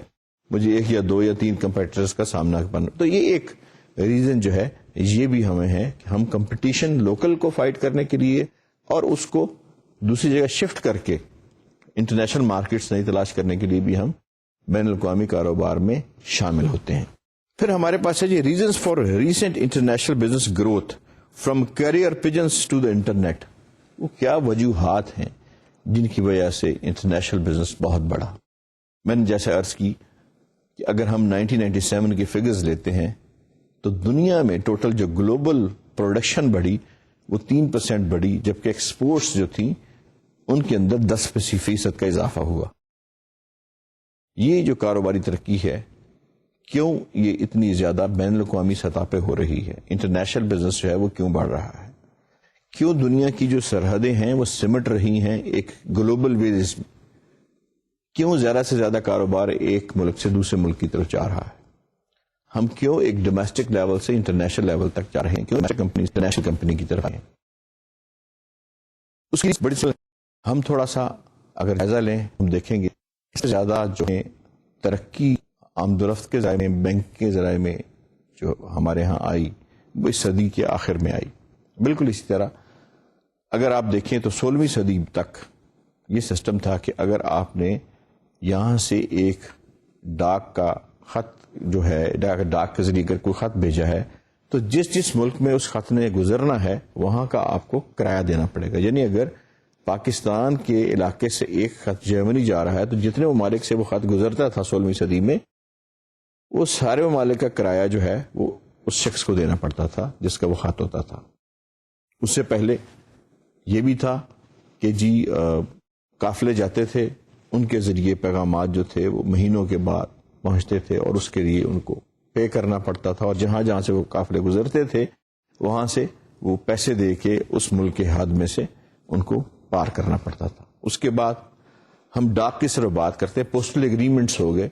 مجھے 1 یا 2 یا 3 کمپیٹیٹرز کا سامنا کرنا. تو یہ ایک ریزن جو ہے یہ بھی ہمیں ہے کہ ہم کمپٹیشن لوکل کو فائٹ کرنے کے لیے اور اس کو دوسری جگہ شفٹ کر کے انٹرنیشنل مارکیٹس نہیں تلاش کرنے کے لیے بھی ہم بین الاقوامی کاروبار میں شامل ہوتے ہیں. پھر ہمارے پاس ہے جی reasons for recent international business growth from carrier pigeons to the internet. وہ کیا وجوہات ہیں جن کی وجہ سے انٹرنیشنل بزنس بہت بڑا. میں نے جیسے عرض کی کہ اگر ہم 1997 کی فگرز لیتے ہیں تو دنیا میں ٹوٹل جو گلوبل پروڈکشن بڑھی وہ 3% بڑھی، جبکہ ایکسپورٹس جو تھیں ان کے اندر 10% کا اضافہ ہوا. یہ جو کاروباری ترقی ہے کیوں یہ اتنی زیادہ بین الاقوامی سطح پہ ہو رہی ہے، انٹرنیشنل بزنس جو ہے وہ کیوں بڑھ رہا ہے، کیوں دنیا کی جو سرحدیں ہیں وہ سمٹ رہی ہیں ایک گلوبل بیسس میں، کیوں زیادہ سے زیادہ کاروبار ایک ملک سے دوسرے ملک کی طرف جا رہا ہے، ہم کیوں ایک ڈومیسٹک لیول سے انٹرنیشنل لیول تک جا رہے ہیں، کیوں کمپنی انٹرنیشنل کمپنی کی طرف آئے ہیں. اس کی بڑی ہم تھوڑا سا اگر جائزہ لیں ہم دیکھیں گے اس سے زیادہ جو ہے ترقی آمد و رفت کے ذرائع میں، بینک کے ذرائع میں جو ہمارے ہاں آئی وہ اس صدی کے آخر میں آئی. بالکل اسی طرح اگر آپ دیکھیں تو 16ویں صدی تک یہ سسٹم تھا کہ اگر آپ نے یہاں سے ایک ڈاک کا خط جو ہے ڈاک کے ذریعے اگر کوئی خط بھیجا ہے تو جس ملک میں اس خط نے گزرنا ہے وہاں کا آپ کو کرایہ دینا پڑے گا. یعنی اگر پاکستان کے علاقے سے ایک خط جرمنی جا رہا ہے تو جتنے ممالک سے وہ خط گزرتا تھا 16ویں صدی میں وہ سارے ممالک کا کرایہ جو ہے وہ اس شخص کو دینا پڑتا تھا جس کا وہ خط ہوتا تھا. اس سے پہلے یہ بھی تھا کہ جی قافلے جاتے تھے، ان کے ذریعے پیغامات جو تھے وہ مہینوں کے بعد پہنچتے تھے اور اس کے لیے ان کو پے کرنا پڑتا تھا، اور جہاں جہاں سے وہ قافلے گزرتے تھے وہاں سے وہ پیسے دے کے اس ملک کے حد میں سے ان کو پار کرنا پڑتا تھا. اس کے بعد ہم ڈاک کی صرف بات کرتے ہیں، پوسٹل ایگریمنٹس ہو گئے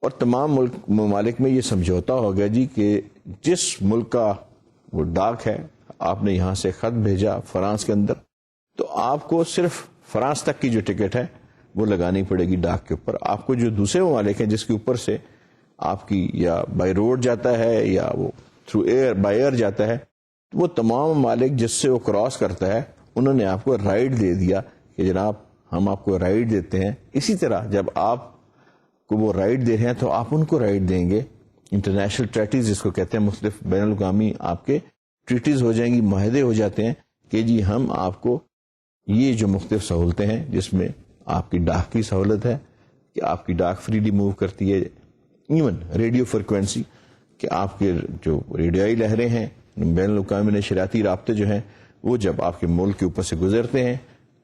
اور تمام ممالک میں یہ سمجھوتا ہو گیا جی کہ جس ملک کا وہ ڈاک ہے، آپ نے یہاں سے خط بھیجا فرانس کے اندر تو آپ کو صرف فرانس تک کی جو ٹکٹ ہے وہ لگانی پڑے گی ڈاک کے اوپر. آپ کو جو دوسرے ممالک ہیں جس کے اوپر سے آپ کی یا بائی روڈ جاتا ہے یا وہ تھرو بائی ایئر جاتا ہے، وہ تمام ممالک جس سے وہ کراس کرتا ہے انہوں نے آپ کو رائٹ دے دیا کہ جناب ہم آپ کو رائٹ دیتے ہیں. اسی طرح جب آپ کو وہ رائٹ دے رہے ہیں تو آپ ان کو رائٹ دیں گے. انٹرنیشنل ٹریٹیز جس کو کہتے ہیں، مختلف بین الاقوامی آپ کے ٹریٹیز ہو جائیں گی، معاہدے ہو جاتے ہیں کہ جی ہم آپ کو یہ جو مختلف سہولتیں ہیں جس میں آپ کی ڈاک کی سہولت ہے کہ آپ کی ڈاک فریلی موو کرتی ہے، ایون ریڈیو فریکوینسی کہ آپ کے جو ریڈیائی لہریں ہیں، بین الاقوامی نشریاتی رابطے جو ہیں وہ جب آپ کے ملک کے اوپر سے گزرتے ہیں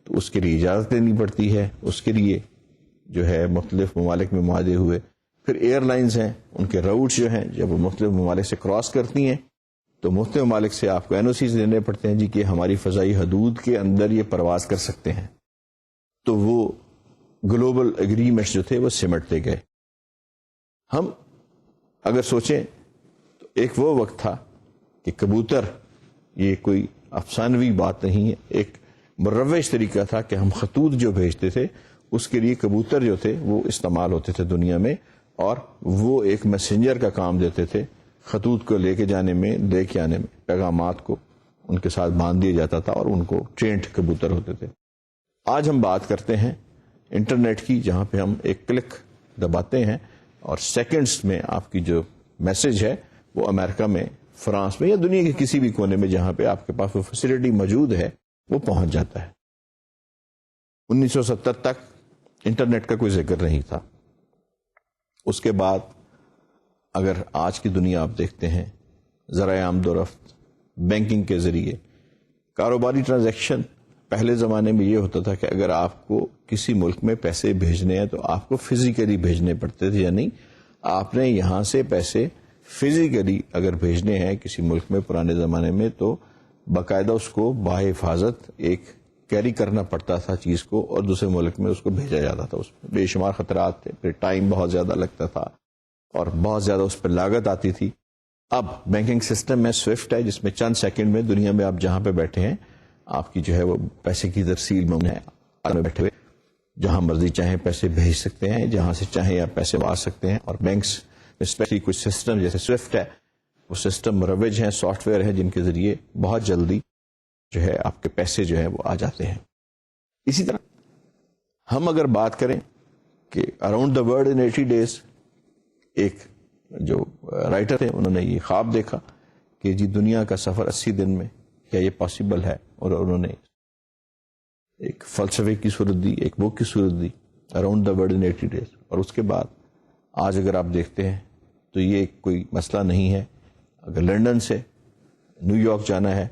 تو اس کے لیے اجازت لینی پڑتی ہے. اس کے لیے جو ہے مختلف ممالک میں معاہدے ہوئے. پھر ایئر لائنز ہیں، ان کے راؤٹس جو ہیں جب وہ مختلف ممالک سے کراس کرتی ہیں تو مختلف ممالک سے آپ کو NOCs دینے پڑتے ہیں جی کہ ہماری فضائی حدود کے اندر یہ پرواز کر سکتے ہیں. تو وہ گلوبل ایگریمنٹس جو تھے وہ سمٹتے گئے. ہم اگر سوچیں تو ایک وہ وقت تھا کہ کبوتر یہ کوئی افسانوی بات نہیں ہے، ایک مروج طریقہ تھا کہ ہم خطوط جو بھیجتے تھے اس کے لیے کبوتر جو تھے وہ استعمال ہوتے تھے دنیا میں، اور وہ ایک میسنجر کا کام دیتے تھے. خطوط کو لے کے جانے میں، لے کے آنے میں، پیغامات کو ان کے ساتھ باندھ دیا جاتا تھا اور ان کو ٹرینڈ کبوتر ہوتے تھے. آج ہم بات کرتے ہیں انٹرنیٹ کی، جہاں پہ ہم ایک کلک دباتے ہیں اور سیکنڈز میں آپ کی جو میسج ہے وہ امریکہ میں، فرانس میں یا دنیا کے کسی بھی کونے میں جہاں پہ آپ کے پاس وہ فیسلٹی موجود ہے وہ پہنچ جاتا ہے. 1970 تک انٹرنیٹ کا کوئی ذکر نہیں تھا. اس کے بعد اگر آج کی دنیا آپ دیکھتے ہیں، ذرائع آمد و رفت، بینکنگ کے ذریعے کاروباری ٹرانزیکشن، پہلے زمانے میں یہ ہوتا تھا کہ اگر آپ کو کسی ملک میں پیسے بھیجنے ہیں تو آپ کو فزیکلی بھیجنے پڑتے تھے، یعنی آپ نے یہاں سے پیسے فزیکلی اگر بھیجنے ہیں کسی ملک میں پرانے زمانے میں تو باقاعدہ اس کو باحفاظت ایک کیری کرنا پڑتا تھا چیز کو، اور دوسرے ملک میں اس کو بھیجا جاتا تھا. اس میں بے شمار خطرات تھے، پھر ٹائم بہت زیادہ لگتا تھا اور بہت زیادہ اس پہ لاگت آتی تھی. اب بینکنگ سسٹم میں سوئفٹ ہے جس میں چند سیکنڈ میں دنیا میں آپ جہاں پہ بیٹھے ہیں آپ کی جو ہے وہ پیسے کی ترسیل ممکن ہے، بیٹھے ہوئے جہاں مرضی چاہیں پیسے بھیج سکتے ہیں، جہاں سے چاہیں آپ پیسے آ سکتے ہیں. اور بینکس اسپیشلی کچھ سسٹم جیسے سوئفٹ ہے وہ سسٹم مروج ہیں، سافٹ ویئر ہیں جن کے ذریعے بہت جلدی جو ہے آپ کے پیسے جو ہیں وہ آ جاتے ہیں. اسی طرح ہم اگر بات کریں کہ around the world in 80 days، ایک جو رائٹر تھے انہوں نے یہ خواب دیکھا کہ جی دنیا کا سفر 80 دن میں کیا یہ پاسبل ہے، اور انہوں نے ایک فلسفے کی صورت دی، ایک بک کی صورت دی، around the world in 80 days. اور اس کے بعد آج اگر آپ دیکھتے ہیں تو یہ کوئی مسئلہ نہیں ہے. اگر لنڈن سے نیو یارک جانا ہے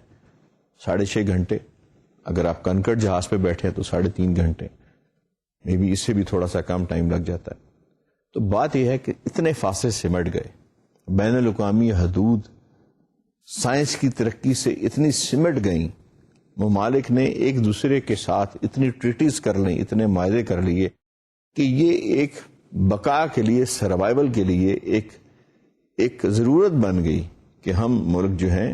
6.5 گھنٹے، اگر آپ کنکڑ جہاز پہ بیٹھے ہیں تو 3.5 گھنٹے، مے بی اس سے بھی تھوڑا سا کم ٹائم لگ جاتا ہے. تو بات یہ ہے کہ اتنے فاصلے سمٹ گئے، بین الاقوامی حدود سائنس کی ترقی سے اتنی سمٹ گئیں، ممالک نے ایک دوسرے کے ساتھ اتنی ٹریٹیز کر لیں، اتنے معاہدے کر لیے کہ یہ ایک بقا کے لیے، سروائیول کے لیے ایک ضرورت بن گئی کہ ہم ملک جو ہیں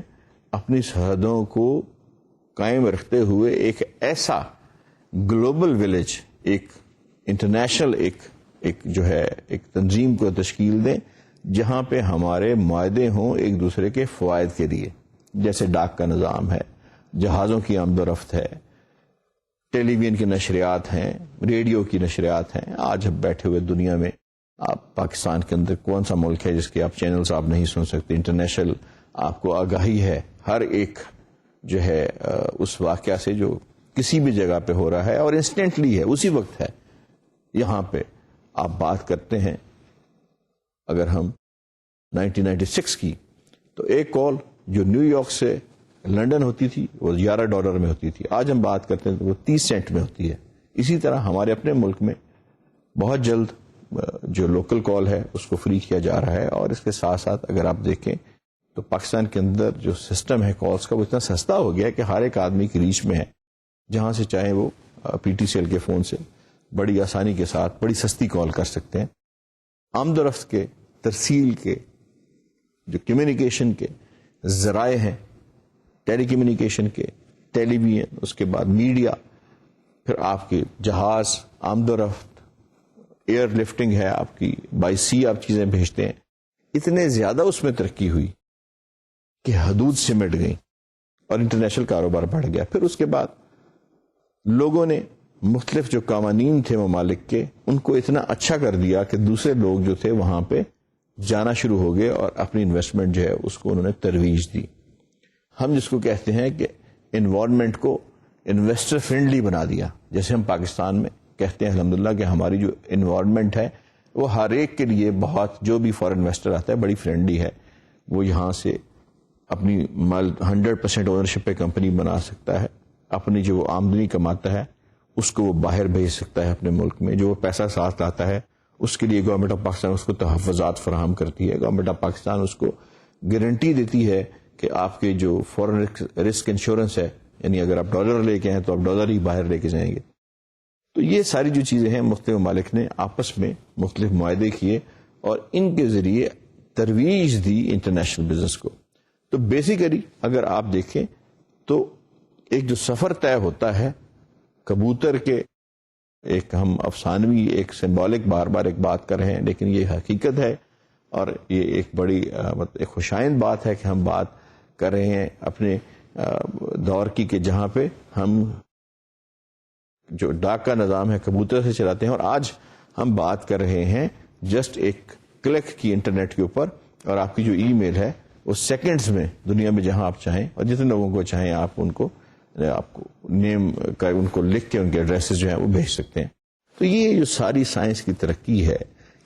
اپنی سرحدوں کو قائم رکھتے ہوئے ایک ایسا گلوبل ولیج، ایک انٹرنیشنل ایک جو ہے ایک تنظیم کو تشکیل دیں جہاں پہ ہمارے معاہدے ہوں ایک دوسرے کے فوائد کے لیے، جیسے ڈاک کا نظام ہے، جہازوں کی آمد و رفت ہے، ٹیلی ویژن کی نشریات ہیں، ریڈیو کی نشریات ہیں. آج ہم بیٹھے ہوئے دنیا میں آپ پاکستان کے اندر کون سا ملک ہے جس کے آپ چینلز آپ نہیں سن سکتے؟ انٹرنیشنل آپ کو آگاہی ہے ہر ایک جو ہے اس واقعہ سے جو کسی بھی جگہ پہ ہو رہا ہے، اور انسٹنٹلی ہے، اسی وقت ہے. یہاں پہ آپ بات کرتے ہیں اگر ہم 1996 کی، تو ایک کال جو نیو یارک سے لنڈن ہوتی تھی وہ $11 میں ہوتی تھی. آج ہم بات کرتے ہیں تو وہ 30 سینٹ میں ہوتی ہے. اسی طرح ہمارے اپنے ملک میں بہت جلد جو لوکل کال ہے اس کو فری کیا جا رہا ہے. اور اس کے ساتھ ساتھ اگر آپ دیکھیں تو پاکستان کے اندر جو سسٹم ہے کالز کا وہ اتنا سستا ہو گیا ہے کہ ہر ایک آدمی کی ریچ میں ہے، جہاں سے چاہیں وہ پی ٹی سی ایل کے فون سے بڑی آسانی کے ساتھ بڑی سستی کال کر سکتے ہیں. آمد و رفت کے، ترسیل کے، جو کمیونیکیشن کے ذرائع ہیں، ٹیلی کمیونیکیشن کے، ٹیلی ویژن، اس کے بعد میڈیا، پھر آپ کے جہاز، آمد و رفت، ایئر لفٹنگ ہے آپ کی، بائی سی آپ چیزیں بھیجتے ہیں. اتنے زیادہ اس میں ترقی ہوئی کہ حدود سمٹ گئی اور انٹرنیشنل کاروبار بڑھ گیا. پھر اس کے بعد لوگوں نے مختلف جو قوانین تھے ممالک کے ان کو اتنا اچھا کر دیا کہ دوسرے لوگ جو تھے وہاں پہ جانا شروع ہو گئے اور اپنی انویسٹمنٹ جو ہے اس کو انہوں نے ترویج دی. ہم جس کو کہتے ہیں کہ انوائرمنٹ کو انویسٹر فرینڈلی بنا دیا. جیسے ہم پاکستان میں کہتے ہیں الحمدللہ کہ ہماری جو انوائرمنٹ ہے وہ ہر ایک کے لیے بہت، جو بھی فارن انویسٹر آتا ہے بڑی فرینڈلی ہے. وہ یہاں سے اپنی 100% اونرشپ پہ کمپنی بنا سکتا ہے، اپنی جو آمدنی کماتا ہے اس کو وہ باہر بھیج سکتا ہے اپنے ملک میں. جو وہ پیسہ ساتھ لاتا ہے اس کے لیے گورنمنٹ آف پاکستان اس کو تحفظات فراہم کرتی ہے. گورنمنٹ آف پاکستان اس کو گارنٹی دیتی ہے کہ آپ کے جو فورن رسک انشورنس ہے، یعنی اگر آپ ڈالر لے کے ہیں تو آپ ڈالر ہی باہر لے کے جائیں گے. تو یہ ساری جو چیزیں ہیں مختلف ممالک نے آپس میں مختلف معاہدے کیے اور ان کے ذریعے ترویج دی انٹرنیشنل بزنس کو. تو بیسیکلی اگر آپ دیکھیں تو ایک جو سفر طے ہوتا ہے کبوتر کے، ایک ہم افسانوی ایک سمبولک بار بار ایک بات کر رہے ہیں لیکن یہ حقیقت ہے اور یہ ایک بڑی ایک خوشائند بات ہے کہ ہم بات کر رہے ہیں اپنے دور کی کہ جہاں پہ ہم جو ڈاک کا نظام ہے کبوتر سے چلاتے ہیں، اور آج ہم بات کر رہے ہیں جسٹ ایک کلک کی انٹرنیٹ کے اوپر، اور آپ کی جو ای میل ہے وہ سیکنڈز میں دنیا میں جہاں آپ چاہیں اور جتنے لوگوں کو چاہیں آپ کو نیم کا ان کو لکھ کے ان کے ایڈریسز جو ہیں وہ بھیج سکتے ہیں. تو یہ جو ساری سائنس کی ترقی ہے،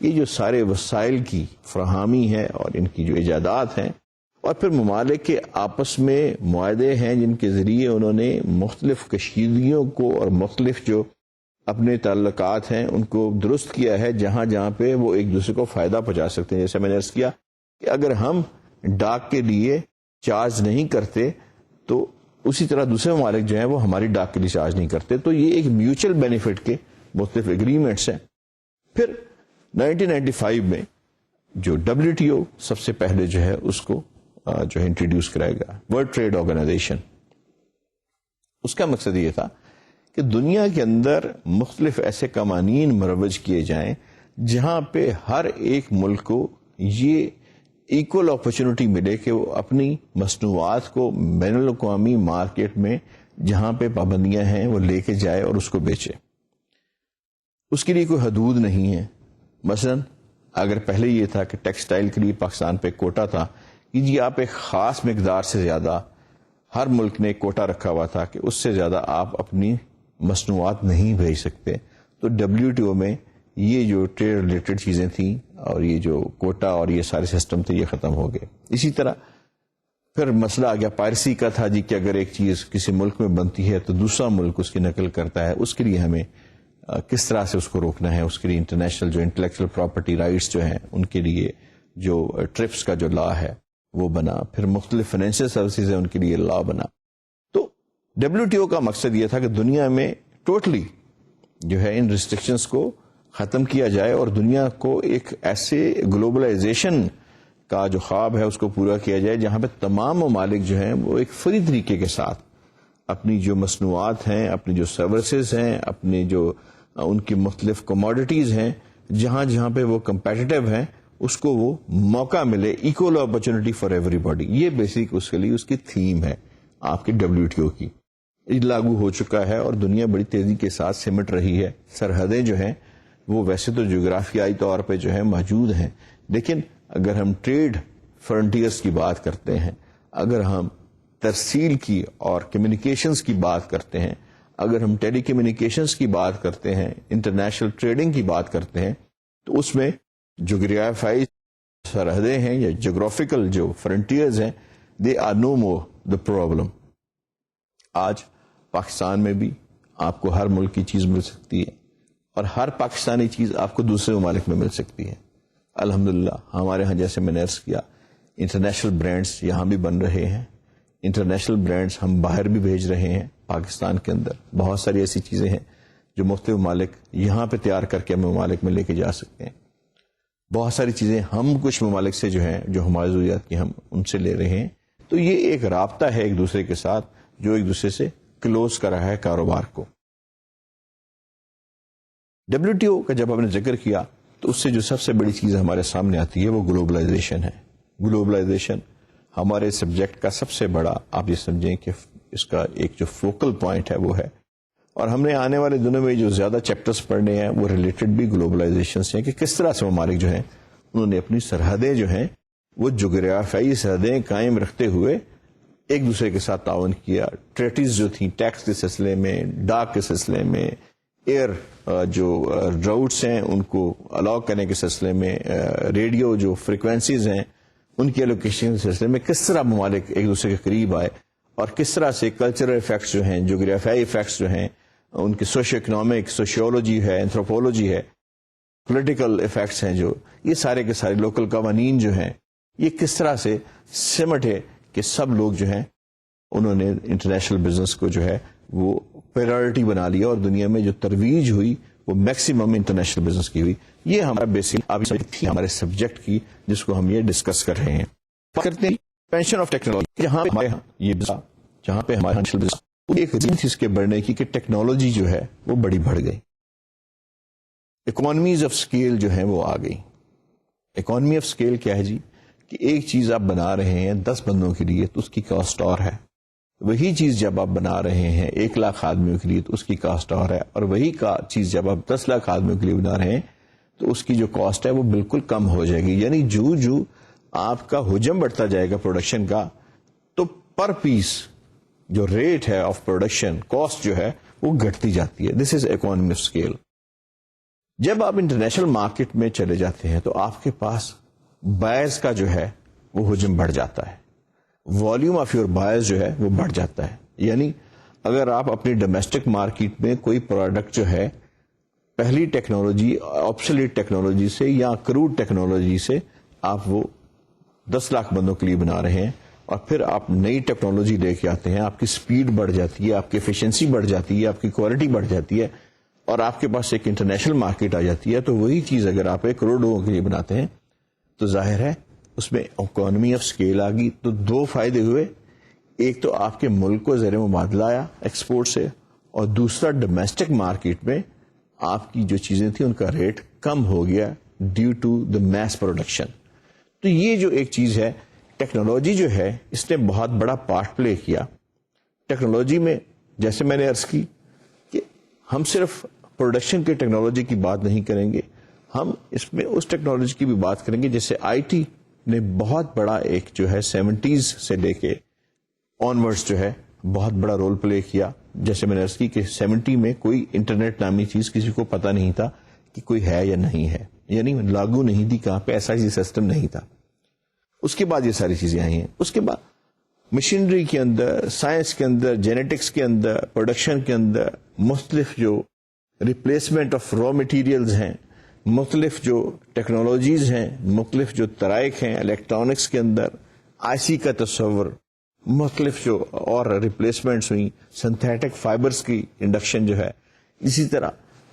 یہ جو سارے وسائل کی فراہمی ہے اور ان کی جو ایجادات ہیں، اور پھر ممالک کے آپس میں معاہدے ہیں جن کے ذریعے انہوں نے مختلف کشیدگیوں کو اور مختلف جو اپنے تعلقات ہیں ان کو درست کیا ہے جہاں جہاں پہ وہ ایک دوسرے کو فائدہ پہنچا سکتے ہیں. جیسے میں نے عرض کیا کہ اگر ہم ڈاک کے لیے چارج نہیں کرتے تو اسی طرح دوسرے ممالک جو ہیں وہ ہماری ڈاک کے لیے چارج نہیں کرتے. تو یہ ایک میوچل بینیفٹ کے مختلف ایگریمنٹس ہیں. پھر 1995 میں جو WTO سب سے پہلے جو ہے اس کو جو ہے انٹروڈیوس کرائے گا، ورلڈ ٹریڈ آرگنائزیشن. اس کا مقصد یہ تھا کہ دنیا کے اندر مختلف ایسے قوانین مروج کیے جائیں جہاں پہ ہر ایک ملک کو یہ ایکول اپرچونٹی ملے کہ وہ اپنی مصنوعات کو بین الاقوامی مارکیٹ میں جہاں پہ پابندیاں ہیں وہ لے کے جائے اور اس کو بیچے. اس کے لیے کوئی حدود نہیں ہے. مثلا اگر پہلے یہ تھا کہ ٹیکسٹائل کے لیے پاکستان پہ کوٹا تھا کہ جی آپ ایک خاص مقدار سے زیادہ، ہر ملک نے ایک کوٹا رکھا ہوا تھا کہ اس سے زیادہ آپ اپنی مصنوعات نہیں بھیج سکتے، تو WTO میں یہ جو ٹریڈ ریلیٹڈ چیزیں تھیں اور یہ جو کوٹا اور یہ سارے سسٹم تھے یہ ختم ہو گئے. اسی طرح پھر مسئلہ آ گیا پائرسی کا تھا جی کہ اگر ایک چیز کسی ملک میں بنتی ہے تو دوسرا ملک اس کی نقل کرتا ہے، اس کے لیے ہمیں کس طرح سے اس کو روکنا ہے. اس کے لیے انٹرنیشنل جو انٹلیکچوئل پراپرٹی رائٹس جو ہیں ان کے لیے جو ٹرپس کا جو لا ہے وہ بنا. پھر مختلف فائنینشیل سروسز ہیں ان کے لیے لا بنا. تو WTO کا مقصد یہ تھا کہ دنیا میں ٹوٹلی جو ہے ان ریسٹرکشنز کو ختم کیا جائے اور دنیا کو ایک ایسے گلوبلائزیشن کا جو خواب ہے اس کو پورا کیا جائے جہاں پہ تمام ممالک جو ہیں وہ ایک فری طریقے کے ساتھ اپنی جو مصنوعات ہیں، اپنی جو سروسز ہیں، اپنی جو ان کی مختلف کموڈیٹیز ہیں، جہاں جہاں پہ وہ کمپیٹیٹو ہیں اس کو وہ موقع ملے. Equal opportunity for every body, یہ بیسک اس کے لیے اس کی تھیم ہے آپ کے WTO کی. یہ لاگو ہو چکا ہے اور دنیا بڑی تیزی کے ساتھ سمٹ رہی ہے. سرحدیں جو ہیں وہ ویسے تو جغرافیائی طور پہ جو ہے موجود ہیں، لیکن اگر ہم ٹریڈ فرنٹیئرز کی بات کرتے ہیں، اگر ہم ترسیل کی اور کمیونیکیشنز کی بات کرتے ہیں، اگر ہم ٹیلی کمیونیکیشنز کی بات کرتے ہیں، انٹرنیشنل ٹریڈنگ کی بات کرتے ہیں، تو اس میں جغرافیائی سرحدیں ہیں یا جغرافیکل جو فرنٹیئرز ہیں، they are know more the problem. آج پاکستان میں بھی آپ کو ہر ملک کی چیز مل سکتی ہے اور ہر پاکستانی چیز آپ کو دوسرے ممالک میں مل سکتی ہے. الحمدللہ ہمارے ہاں جیسے میں نے عرض کیا انٹرنیشنل برانڈز یہاں بھی بن رہے ہیں، انٹرنیشنل برانڈز ہم باہر بھی بھیج رہے ہیں. پاکستان کے اندر بہت ساری ایسی چیزیں ہیں جو مختلف ممالک یہاں پہ تیار کر کے ہم ممالک میں لے کے جا سکتے ہیں. بہت ساری چیزیں ہم کچھ ممالک سے جو ہیں جو ہماری ضروریات کی ہم ان سے لے رہے ہیں. تو یہ ایک رابطہ ہے ایک دوسرے کے ساتھ جو ایک دوسرے سے کلوز کر رہا ہے کاروبار کو. WTO کا جب ہم نے ذکر کیا تو اس سے جو سب سے بڑی چیز ہمارے سامنے آتی ہے وہ گلوبلائزیشن ہے. گلوبلائزیشن ہمارے سبجیکٹ کا سب سے بڑا، آپ یہ سمجھیں کہ اس کا ایک جو فوکل پوائنٹ ہے وہ ہے. اور ہم نے آنے والے دنوں میں جو زیادہ چیپٹرز پڑھنے ہیں وہ ریلیٹڈ بھی گلوبلائزیشن سے ہیں کہ کس طرح سے ممالک جو ہیں انہوں نے اپنی سرحدیں جو ہیں وہ جغرافیائی سرحدیں قائم رکھتے ہوئے ایک دوسرے کے ساتھ تعاون کیا. ٹریٹیز جو تھیں ٹیکس کے سلسلے میں، ڈاک کے سلسلے میں، ایئر جو راؤٹس ہیں ان کو الاؤ کرنے کے سلسلے میں، ریڈیو جو فریکوینسیز ہیں ان کی الوکیشن کے سلسلے میں کس طرح ممالک ایک دوسرے کے قریب آئے اور کس طرح سے کلچرل ایفیکٹس جو ہیں، جغرافیائی ایفیکٹس جو ہیں، ان کی سوشو اکنامک، سوشیولوجی ہے، اینتھروپولوجی ہے، پولیٹیکل ایفیکٹس ہیں، جو یہ سارے کے سارے لوکل قوانین جو ہیں یہ کس طرح سے سمٹے کہ سب لوگ جو ہیں انہوں نے انٹرنیشنل بزنس کو جو ہے وہ پرائرٹی بنا لیا اور دنیا میں جو ترویج ہوئی وہ میکسیمم انٹرنیشنل بزنس کی ہوئی. یہ ہمارا بیسک تھی ہمارے سبجیکٹ کی جس کو ہم یہ ڈسکس کر رہے ہیں. کرتے ہیں ایکسپینشن آف ٹیکنالوجی، جہاں پہ ہمارے ایک ریزن تھی اس کے بڑھنے کی کہ ٹیکنالوجی جو ہے وہ بڑی بڑھ گئی. اکانومیز آف اسکیل جو ہے وہ آ گئی. اکانومی آف اسکیل کیا ہے جی؟ کہ ایک چیز آپ بنا رہے ہیں 10 بندوں کے لیے تو اس کی کاسٹ اور ہے. وہی چیز جب آپ بنا رہے ہیں 1 لاکھ آدمیوں کے لیے تو اس کی کاسٹ اور ہے، اور وہی چیز جب آپ 10 لاکھ آدمیوں کے لیے بنا رہے ہیں تو اس کی جو کاسٹ ہے وہ بالکل کم ہو جائے گی. یعنی جو آپ کا حجم بڑھتا جائے گا پروڈکشن کا تو پر پیس جو ریٹ ہے آف پروڈکشن کاسٹ جو ہے وہ گھٹتی جاتی ہے. دس از اکانومی آف اسکیل. جب آپ انٹرنیشنل مارکیٹ میں چلے جاتے ہیں تو آپ کے پاس بائرز کا جو ہے وہ حجم بڑھ جاتا ہے، والیوم آف یور بائرز جو ہے وہ بڑھ جاتا ہے. یعنی اگر آپ اپنی ڈومیسٹک مارکیٹ میں کوئی پروڈکٹ جو ہے پہلی ٹیکنالوجی آبسولیٹ ٹیکنالوجی سے یا کروڈ ٹیکنالوجی سے آپ وہ 10 لاکھ بندوں کے لیے بنا رہے ہیں اور پھر آپ نئی ٹیکنالوجی لے کے آتے ہیں، آپ کی سپیڈ بڑھ جاتی ہے، آپ کی ایفیشنسی بڑھ جاتی ہے، آپ کی کوالٹی بڑھ جاتی ہے اور آپ کے پاس ایک انٹرنیشنل مارکیٹ آ جاتی ہے. تو وہی چیز اگر آپ 1 کروڑ لوگوں کے لیے بناتے ہیں تو ظاہر ہے اس میں اکانومی آف اسکیل آ گئی. تو 2 فائدے ہوئے، ایک تو آپ کے ملک کو زیر مبادلہ آیا ایکسپورٹ سے، اور دوسرا ڈومیسٹک مارکیٹ میں آپ کی جو چیزیں تھیں ان کا ریٹ کم ہو گیا due to the mass production. تو یہ جو ایک چیز ہے، ٹیکنالوجی جو ہے اس نے بہت بڑا پارٹ پلے کیا. ٹیکنالوجی میں جیسے میں نے عرض کی کہ ہم صرف پروڈکشن کے ٹیکنالوجی کی بات نہیں کریں گے، ہم اس میں اس ٹیکنالوجی کی بھی بات کریں گے جیسے آئی ٹی نے بہت بڑا ایک جو ہے 70s سے لے کے آنورڈز جو ہے بہت بڑا رول پلے کیا. جیسے میں نے عرض کی کہ 70 میں کوئی انٹرنیٹ نامی چیز کسی کو پتا نہیں تھا کہ کوئی ہے یا نہیں ہے، یعنی لاگو نہیں تھی کہاں پہ، ایسا ہی سسٹم نہیں تھا. اس کے بعد یہ ساری چیزیں آئی ہیں. اس کے بعد مشینری کے اندر، سائنس کے اندر، جینیٹکس کے اندر، پروڈکشن کے اندر مختلف جو ریپلیسمنٹ آف را مٹیریلز ہیں، مختلف جو ٹیکنالوجیز ہیں، مختلف جو طرائق ہیں، الیکٹرانکس کے اندر آئی سی کا تصور، مختلف جو اور ریپلیسمنٹس ہوئی، سنتھیٹک فائبرز کی انڈکشن جو ہے، اسی طرح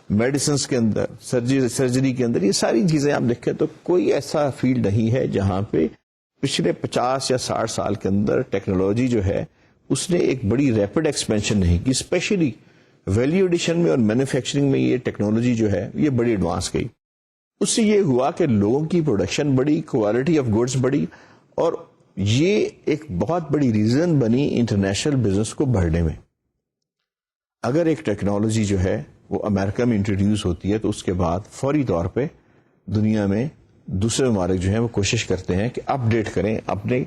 میڈیسنس کے اندر، سرجری کے اندر، یہ ساری چیزیں آپ دیکھیں تو کوئی ایسا فیلڈ نہیں ہے جہاں پہ پچھلے 50 یا 60 سال کے اندر ٹیکنالوجی جو ہے اس نے ایک بڑی ریپڈ ایکسپینشن نہیں کی. اسپیشلی ویلیو ایڈیشن میں اور مینوفیکچرنگ میں یہ ٹیکنالوجی جو ہے یہ بڑی ایڈوانس گئی. اس سے یہ ہوا کہ لوگوں کی پروڈکشن بڑی، کوالٹی آف گڈس بڑی، اور یہ ایک بہت بڑی ریزن بنی انٹرنیشنل بزنس کو بڑھنے میں. اگر ایک ٹیکنالوجی جو ہے وہ امریکہ میں انٹروڈیوس ہوتی ہے تو اس کے بعد فوری طور پہ دنیا میں دوسرے ممالک جو ہیں وہ کوشش کرتے ہیں کہ اپ ڈیٹ کریں اپنے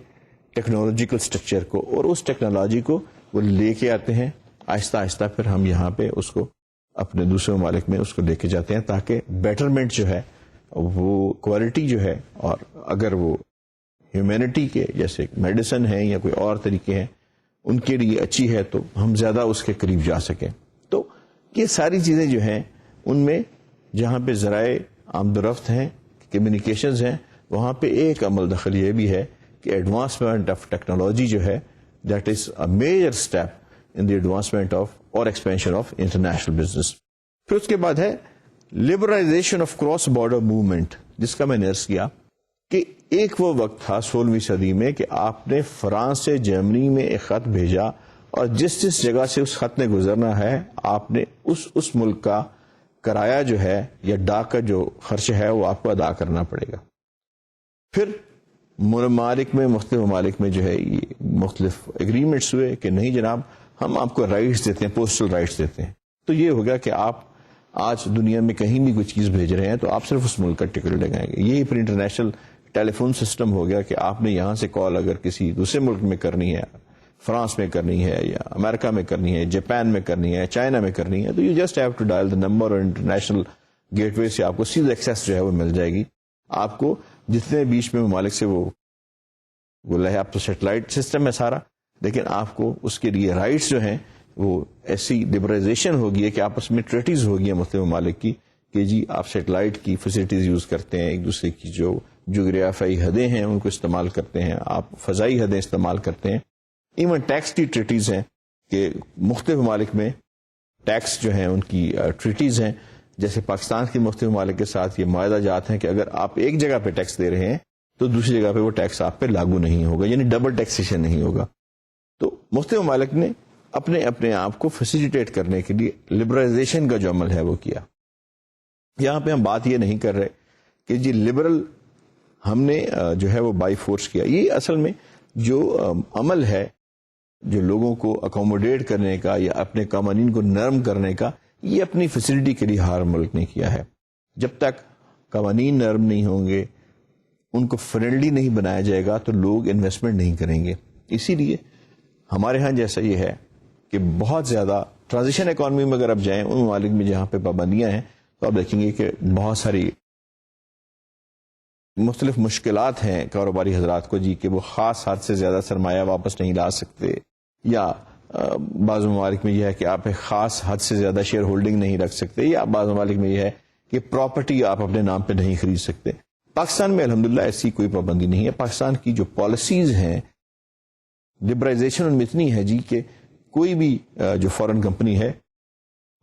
ٹیکنالوجیکل اسٹرکچر کو، اور اس ٹیکنالوجی کو وہ لے کے آتے ہیں آہستہ آہستہ. پھر ہم یہاں پہ اس کو اپنے دوسرے ممالک میں اس کو لے کے جاتے ہیں تاکہ بیٹرمنٹ جو ہے وہ کوالٹی جو ہے، اور اگر وہ ہیومینٹی کے جیسے میڈیسن ہے یا کوئی اور طریقے ہیں ان کے لیے اچھی ہے تو ہم زیادہ اس کے قریب جا سکیں. تو یہ ساری چیزیں جو ہیں ان میں جہاں پہ ذرائع آمد و رفت ہیں، کمیونیکیشنز ہیں، وہاں پہ ایک عمل دخل یہ بھی ہے کہ ایڈوانسمنٹ آف ٹیکنالوجی جو ہے that is a major step in the advancement of اور ایکسپینشن آف انٹرنیشنل بزنس. پھر اس کے بعد ہے liberalisation of cross border movement, جس کا میں نے عرض کیا کہ ایک وہ وقت تھا 16ویں صدی میں کہ آپ نے فرانس سے جرمنی میں ایک خط بھیجا، اور جس جگہ سے اس خط نے گزرنا ہے آپ نے اس ملک کا کرایہ جو ہے یا ڈاک کا جو خرچ ہے وہ آپ کو ادا کرنا پڑے گا. پھر ممالک میں جو ہے یہ مختلف اگریمنٹس ہوئے کہ نہیں جناب ہم آپ کو رائٹس دیتے ہیں، پوسٹل رائٹس دیتے ہیں. تو یہ ہوگا کہ آپ آج دنیا میں کہیں بھی کوئی چیز بھیج رہے ہیں تو آپ صرف اس ملک کا ٹکٹ لگائیں گے. یہی پھر انٹرنیشنل ٹیلی فون سسٹم ہو گیا کہ آپ نے یہاں سے کال اگر کسی دوسرے ملک میں کرنی ہے، فرانس میں کرنی ہے یا امریکہ میں کرنی ہے، جاپان میں کرنی ہے، چائنا میں کرنی ہے، تو you just have to dial the number, اور انٹرنیشنل گیٹ وے سے آپ کو سیدھا ایکسیس جو ہے وہ مل جائے گی. آپ کو جتنے بیچ میں ممالک سے وہ ہے، آپ تو سیٹلائٹ سسٹم ہے سارا، لیکن آپ کو اس کے لیے رائٹس جو ہیں وہ ایسی لبرائزیشن ہوگی ہے کہ آپس میں ٹریٹیز ہوگی ہیں مختلف ممالک کی کہ جی آپ سیٹلائٹ کی فیسلٹیز یوز کرتے ہیں، ایک دوسرے کی جو جغرافیائی حدیں ہیں ان کو استعمال کرتے ہیں، آپ فضائی حدیں استعمال کرتے ہیں. ایون ٹیکس کی ٹریٹیز ہیں کہ مختلف ممالک میں ٹیکس جو ہیں ان کی ٹریٹیز ہیں. جیسے پاکستان کے مختلف ممالک کے ساتھ یہ معاہدہ جات ہیں کہ اگر آپ ایک جگہ پہ ٹیکس دے رہے ہیں تو دوسری جگہ پہ وہ ٹیکس آپ پہ لاگو نہیں ہوگا، یعنی ڈبل ٹیکسیشن نہیں ہوگا. تو مختلف ممالک نے اپنے آپ کو فیسیلیٹیٹ کرنے کے لیے لبرلائزیشن کا جو عمل ہے وہ کیا. یہاں پہ ہم بات یہ نہیں کر رہے کہ جی لبرل ہم نے جو ہے وہ بائی فورس کیا. یہ اصل میں جو عمل ہے جو لوگوں کو اکوموڈیٹ کرنے کا یا اپنے قوانین کو نرم کرنے کا، یہ اپنی فیسلٹی کے لیے ہر ملک نے کیا ہے. جب تک قوانین نرم نہیں ہوں گے، ان کو فرینڈلی نہیں بنایا جائے گا تو لوگ انویسٹمنٹ نہیں کریں گے. اسی لیے ہمارے ہاں جیسا یہ ہے کہ بہت زیادہ ٹرانزیشن اکانومی میں اگر آپ جائیں ان ممالک میں جہاں پہ پابندیاں ہیں تو آپ دیکھیں گے کہ بہت ساری مختلف مشکلات ہیں کاروباری حضرات کو جی کہ وہ خاص حد سے زیادہ سرمایہ واپس نہیں لا سکتے، یا بعض ممالک میں یہ ہے کہ آپ ایک خاص حد سے زیادہ شیئر ہولڈنگ نہیں رکھ سکتے، یا بعض ممالک میں یہ ہے کہ پراپرٹی آپ اپنے نام پہ نہیں خرید سکتے. پاکستان میں الحمدللہ ایسی کوئی پابندی نہیں ہے. پاکستان کی جو پالیسیز ہیں لبرائزیشن ان میں اتنی ہے جی کہ کوئی بھی جو فورن کمپنی ہے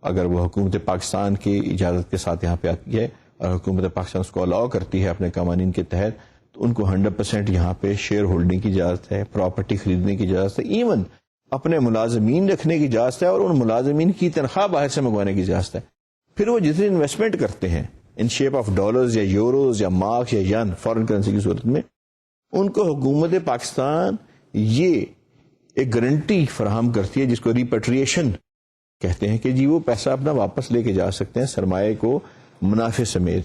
اگر وہ حکومت پاکستان کی اجازت کے ساتھ یہاں پہ آتی ہے اور حکومت پاکستان اس کو الاؤ کرتی ہے اپنے قوانین کے تحت، تو ان کو 100% یہاں پہ شیئر ہولڈنگ کی اجازت ہے، پراپرٹی خریدنے کی اجازت ہے، ایون اپنے ملازمین رکھنے کی اجازت ہے، اور ان ملازمین کی تنخواہ باہر سے منگوانے کی اجازت ہے. پھر وہ جتنی انویسٹمنٹ کرتے ہیں ان شیپ آف ڈالرز یا یوروز یا مارکس یا ین فارن کرنسی کی صورت میں، ان کو حکومت پاکستان یہ ایک گارنٹی فراہم کرتی ہے جس کو ریپیٹریشن کہتے ہیں کہ جی وہ پیسہ اپنا واپس لے کے جا سکتے ہیں سرمایہ کو منافع سمیت،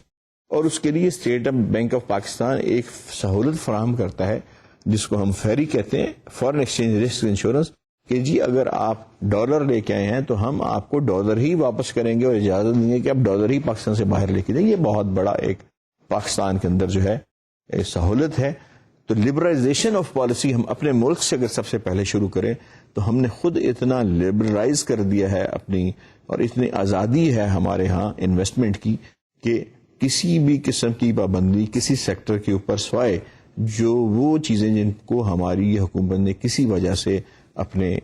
اور اس کے لیے اسٹیٹ بینک آف پاکستان ایک سہولت فراہم کرتا ہے جس کو ہم فیری کہتے ہیں، فارن ایکسچینج رسک انشورنس، کہ جی اگر آپ ڈالر لے کے آئے ہیں تو ہم آپ کو ڈالر ہی واپس کریں گے اور اجازت دیں گے کہ آپ ڈالر ہی پاکستان سے باہر لے کے جائیں. یہ بہت بڑا ایک پاکستان کے اندر جو ہے سہولت ہے. تو لبرلائزیشن آف پالیسی ہم اپنے ملک سے اگر سب سے پہلے شروع کریں تو ہم نے خود اتنا لبرلائز کر دیا ہے اپنی، اور اتنی آزادی ہے ہمارے ہاں انویسٹمنٹ کی کہ کسی بھی قسم کی پابندی کسی سیکٹر کے اوپر سوائے جو وہ چیزیں جن کو ہماری یہ حکومت نے کسی وجہ سے اپنے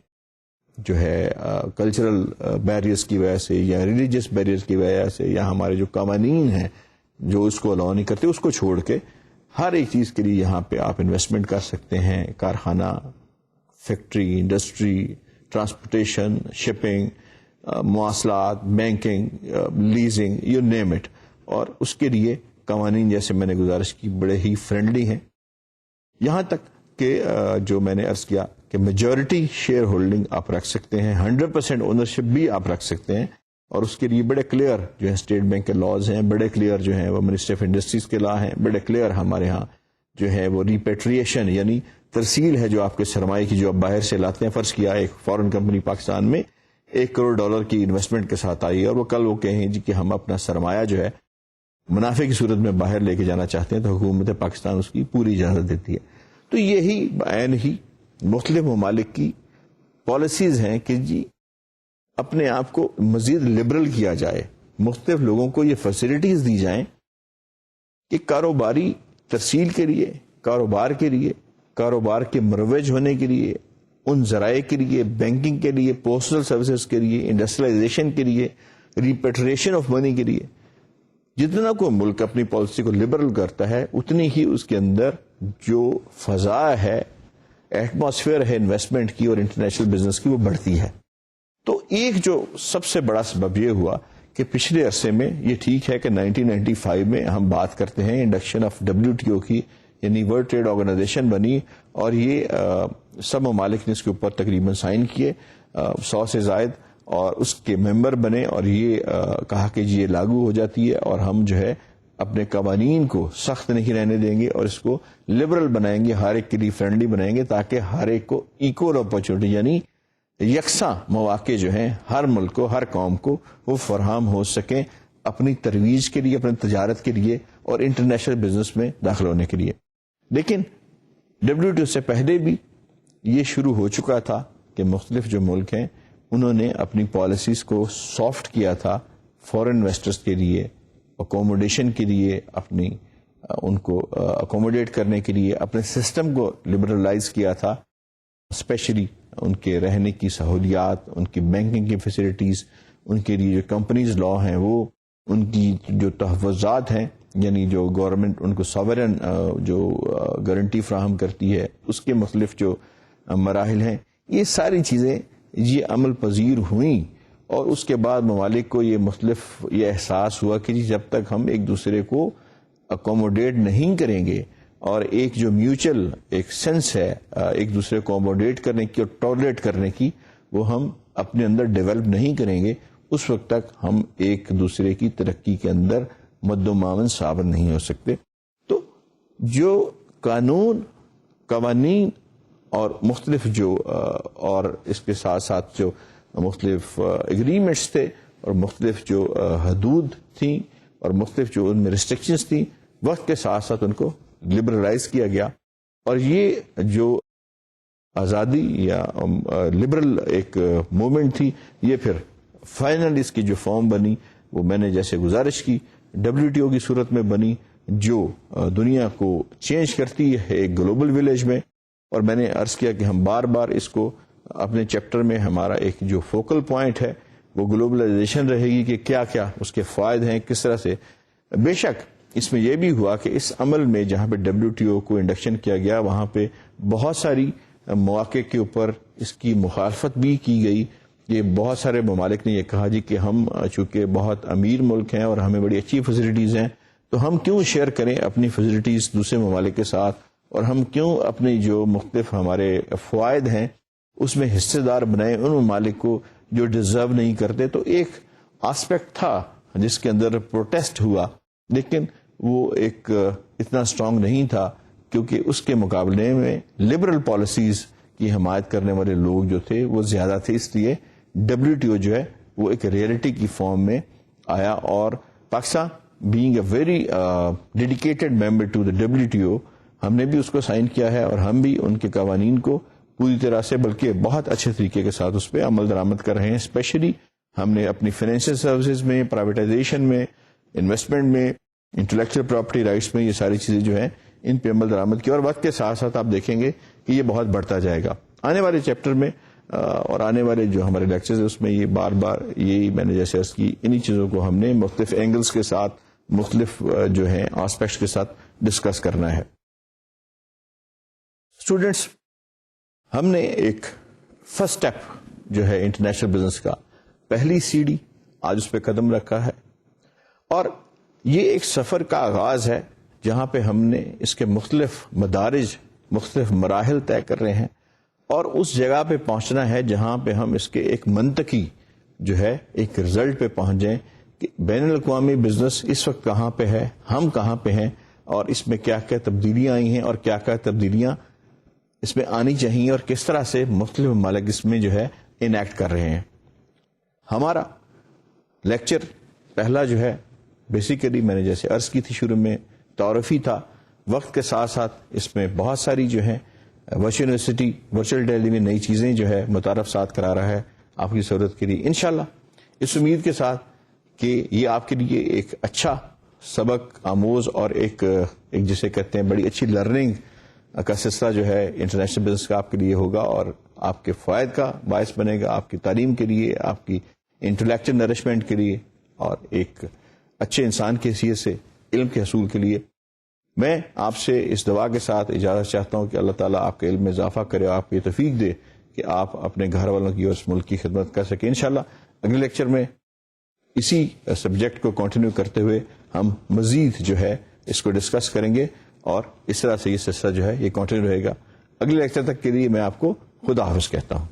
جو ہے کلچرل بیریئرز کی وجہ سے یا ریلیجس بیریئرز کی وجہ سے یا ہمارے جو قوانین ہیں جو اس کو الاؤ نہیں کرتے، اس کو چھوڑ کے ہر ایک چیز کے لیے یہاں پہ آپ انویسٹمنٹ کر سکتے ہیں. کارخانہ، فیکٹری، انڈسٹری، ٹرانسپورٹیشن، شپنگ، مواصلات، banking, leasing, you name it. اور اس کے لیے قوانین جیسے میں نے گزارش کی بڑے ہی فرینڈلی ہیں، یہاں تک کہ جو میں نے عرض کیا کہ میجورٹی شیئر ہولڈنگ آپ رکھ سکتے ہیں، 100% اونرشپ بھی آپ رکھ سکتے ہیں، اور اس کے لیے بڑے کلیئر جو ہے اسٹیٹ بینک کے لاز ہیں، بڑے کلیئر جو ہیں وہ منسٹری آف انڈسٹریز کے لا ہیں، بڑے کلیئر ہمارے ہاں جو ہے وہ ریپیٹریشن یعنی ترسیل ہے جو آپ کے سرمایہ کی جو آپ باہر سے لاتے ہیں. فرض کیا ایک فورن کمپنی پاکستان میں $1 کروڑ کی انویسٹمنٹ کے ساتھ آئی ہے اور وہ کل وہ کہیں جی کہ ہم اپنا سرمایہ جو ہے منافع کی صورت میں باہر لے کے جانا چاہتے ہیں تو حکومت پاکستان اس کی پوری اجازت دیتی ہے. تو یہی بعین ہی مختلف ممالک کی پالیسیز ہیں کہ جی اپنے آپ کو مزید لبرل کیا جائے، مختلف لوگوں کو یہ فیسلٹیز دی جائیں کہ کاروباری ترسیل کے لیے، کاروبار کے لیے، کاروبار کے مروج ہونے کے لیے، ان ذرائع کے لیے، بینکنگ کے لیے، پوسٹل سروسز کے لیے، انڈسٹریلائزیشن کے لیے، ریپیٹریشن آف منی کے لیے، جتنا کوئی ملک اپنی پالیسی کو لبرل کرتا ہے اتنی ہی اس کے اندر جو فضا ہے، ایٹماسفیئر ہے انویسٹمنٹ کی اور انٹرنیشنل بزنس کی، وہ بڑھتی ہے. تو ایک جو سب سے بڑا سبب یہ ہوا کہ پچھلے عرصے میں یہ ٹھیک ہے کہ 1995 میں ہم بات کرتے ہیں انڈکشن آف WTO کی، یعنی ورلڈ ٹریڈ آرگنائزیشن بنی، اور یہ سب ممالک نے اس کے اوپر تقریباً سائن کیے، 100 سے زائد، اور اس کے ممبر بنے، اور یہ کہا کہ جی یہ لاگو ہو جاتی ہے اور ہم جو ہے اپنے قوانین کو سخت نہیں رہنے دیں گے اور اس کو لبرل بنائیں گے، ہر ایک کے لیے فرینڈلی بنائیں گے تاکہ ہر ایک کو ایکول اپرچونٹی یعنی یکساں مواقع جو ہیں ہر ملک کو، ہر قوم کو وہ فراہم ہو سکیں اپنی ترویج کے لیے، اپنی تجارت کے لیے اور انٹرنیشنل بزنس میں داخل ہونے کے لیے. لیکن WTO سے پہلے بھی یہ شروع ہو چکا تھا کہ مختلف جو ملک ہیں انہوں نے اپنی پالیسیز کو سافٹ کیا تھا فورن انویسٹرز کے لیے، اکوموڈیشن کے لیے، اپنی ان کو اکوموڈیٹ کرنے کے لیے اپنے سسٹم کو لبرلائز کیا تھا، اسپیشلی ان کے رہنے کی سہولیات، ان کی بینکنگ کی فیسلٹیز، ان کے لیے جو کمپنیز لا ہیں وہ، ان کی جو تحفظات ہیں یعنی جو گورنمنٹ ان کو ساورن جو گارنٹی فراہم کرتی ہے، اس کے مختلف جو مراحل ہیں، یہ ساری چیزیں یہ عمل پذیر ہوئیں. اور اس کے بعد ممالک کو یہ مختلف یہ احساس ہوا کہ جب تک ہم ایک دوسرے کو اکوموڈیٹ نہیں کریں گے اور ایک جو میوچل ایک سینس ہے ایک دوسرے کو اکوموڈیٹ کرنے کی اور ٹالریٹ کرنے کی، وہ ہم اپنے اندر ڈیولپ نہیں کریں گے، اس وقت تک ہم ایک دوسرے کی ترقی کے اندر مد و معاون ثابت نہیں ہو سکتے. تو جو قوانین اور مختلف جو اور اس کے ساتھ ساتھ جو مختلف ایگریمنٹس تھے اور مختلف جو حدود تھیں اور مختلف جو ان میں ریسٹرکشنز تھیں، وقت کے ساتھ ساتھ ان کو لبرلائز کیا گیا. اور یہ جو آزادی یا لبرل ایک موومنٹ تھی، یہ پھر فائنل اس کی جو فارم بنی وہ میں نے جیسے گزارش کی WTO کی صورت میں بنی، جو دنیا کو چینج کرتی ہے ایک گلوبل ولیج میں. اور میں نے عرض کیا کہ ہم بار بار اس کو اپنے چیپٹر میں ہمارا ایک جو فوکل پوائنٹ ہے وہ گلوبلائزیشن رہے گی کہ کیا کیا اس کے فوائد ہیں، کس طرح سے. بے شک اس میں یہ بھی ہوا کہ اس عمل میں جہاں پہ WTO کو انڈکشن کیا گیا وہاں پہ بہت ساری مواقع کے اوپر اس کی مخالفت بھی کی گئی. یہ بہت سارے ممالک نے یہ کہا جی کہ ہم چونکہ بہت امیر ملک ہیں اور ہمیں بڑی اچھی فیسلٹیز ہیں تو ہم کیوں شیئر کریں اپنی فیسلٹیز دوسرے ممالک کے ساتھ، اور ہم کیوں اپنی جو مختلف ہمارے فوائد ہیں اس میں حصے دار بنائیں ان ممالک کو جو ڈیزرو نہیں کرتے. تو ایک آسپیکٹ تھا جس کے اندر پروٹیسٹ ہوا، لیکن وہ ایک اتنا اسٹرانگ نہیں تھا، کیونکہ اس کے مقابلے میں لبرل پالیسیز کی حمایت کرنے والے لوگ جو تھے وہ زیادہ تھے. اس لیے WTO جو ہے وہ ایک ریئلٹی کی فارم میں آیا، اور Pakistan being a very dedicated member to the WTO، ہم نے بھی اس کو سائن کیا ہے، اور ہم بھی ان کے قوانین کو پوری طرح سے بلکہ بہت اچھے طریقے کے ساتھ اس پہ عمل درآمد کر رہے ہیں. اسپیشلی ہم نے اپنی فائنینشیل سروسز میں، پرائیویٹائزیشن میں، انویسٹمنٹ میں، انٹلیکچوئل پراپرٹی رائٹس میں، یہ ساری چیزیں جو ہیں ان پہ عمل درآمد کیا، اور وقت کے ساتھ ساتھ آپ دیکھیں گے کہ یہ بہت بڑھتا جائے گا آنے والے چیپٹر میں، اور آنے والے جو ہمارے لیکچرز ہیں اس میں یہ بار بار یہی میں نے جیسے عرض کی انہی چیزوں کو ہم نے مختلف اینگلز کے ساتھ، مختلف جو ہیں آسپیکٹس کے ساتھ ڈسکس کرنا ہے. اسٹوڈینٹس، ہم نے ایک فرسٹ اسٹیپ جو ہے انٹرنیشنل بزنس کا، پہلی سیڑھی آج اس پہ قدم رکھا ہے، اور یہ ایک سفر کا آغاز ہے جہاں پہ ہم نے اس کے مختلف مدارج، مختلف مراحل طے کر رہے ہیں، اور اس جگہ پہ پہنچنا ہے جہاں پہ ہم اس کے ایک منطقی جو ہے ایک رزلٹ پہ پہنچ جائیں کہ بین الاقوامی بزنس اس وقت کہاں پہ ہے، ہم کہاں پہ ہیں، اور اس میں کیا کیا تبدیلیاں آئی ہیں اور کیا کیا تبدیلیاں اس میں آنی چاہیے، اور کس طرح سے مختلف ممالک اس میں جو ہے انیکٹ کر رہے ہیں. ہمارا لیکچر پہلا جو ہے بیسیکلی میں نے جیسے عرض کی تھی شروع میں تعارفی تھا. وقت کے ساتھ ساتھ اس میں بہت ساری جو ہے ورچوئل یونیورسٹی، ورچوئل دہلی میں نئی چیزیں جو ہے متعارف ساتھ کرا رہا ہے آپ کی ضرورت کے لیے، انشاءاللہ اس امید کے ساتھ کہ یہ آپ کے لیے ایک اچھا سبق آموز اور ایک جسے کہتے ہیں بڑی اچھی لرننگ کا سلسلہ جو ہے انٹرنیشنل بزنس کا آپ کے لیے ہوگا، اور آپ کے فوائد کا باعث بنے گا، آپ کی تعلیم کے لیے، آپ کی انٹلیکچوئل نرشمنٹ کے لیے، اور ایک اچھے انسان کی حیثیت سے علم کے حصول کے لیے. میں آپ سے اس دعا کے ساتھ اجازت چاہتا ہوں کہ اللہ تعالیٰ آپ کے علم میں اضافہ کرے، آپ کو یہ توفیق دے کہ آپ اپنے گھر والوں کی اور اس ملک کی خدمت کر سکیں. انشاءاللہ اگلے لیکچر میں اسی سبجیکٹ کو کنٹینیو کرتے ہوئے ہم مزید جو ہے اس کو ڈسکس کریں گے، اور اس طرح سے یہ سلسلہ جو ہے یہ کنٹینیو رہے گا. اگلے لیکچر تک کے لیے میں آپ کو خدا حافظ کہتا ہوں.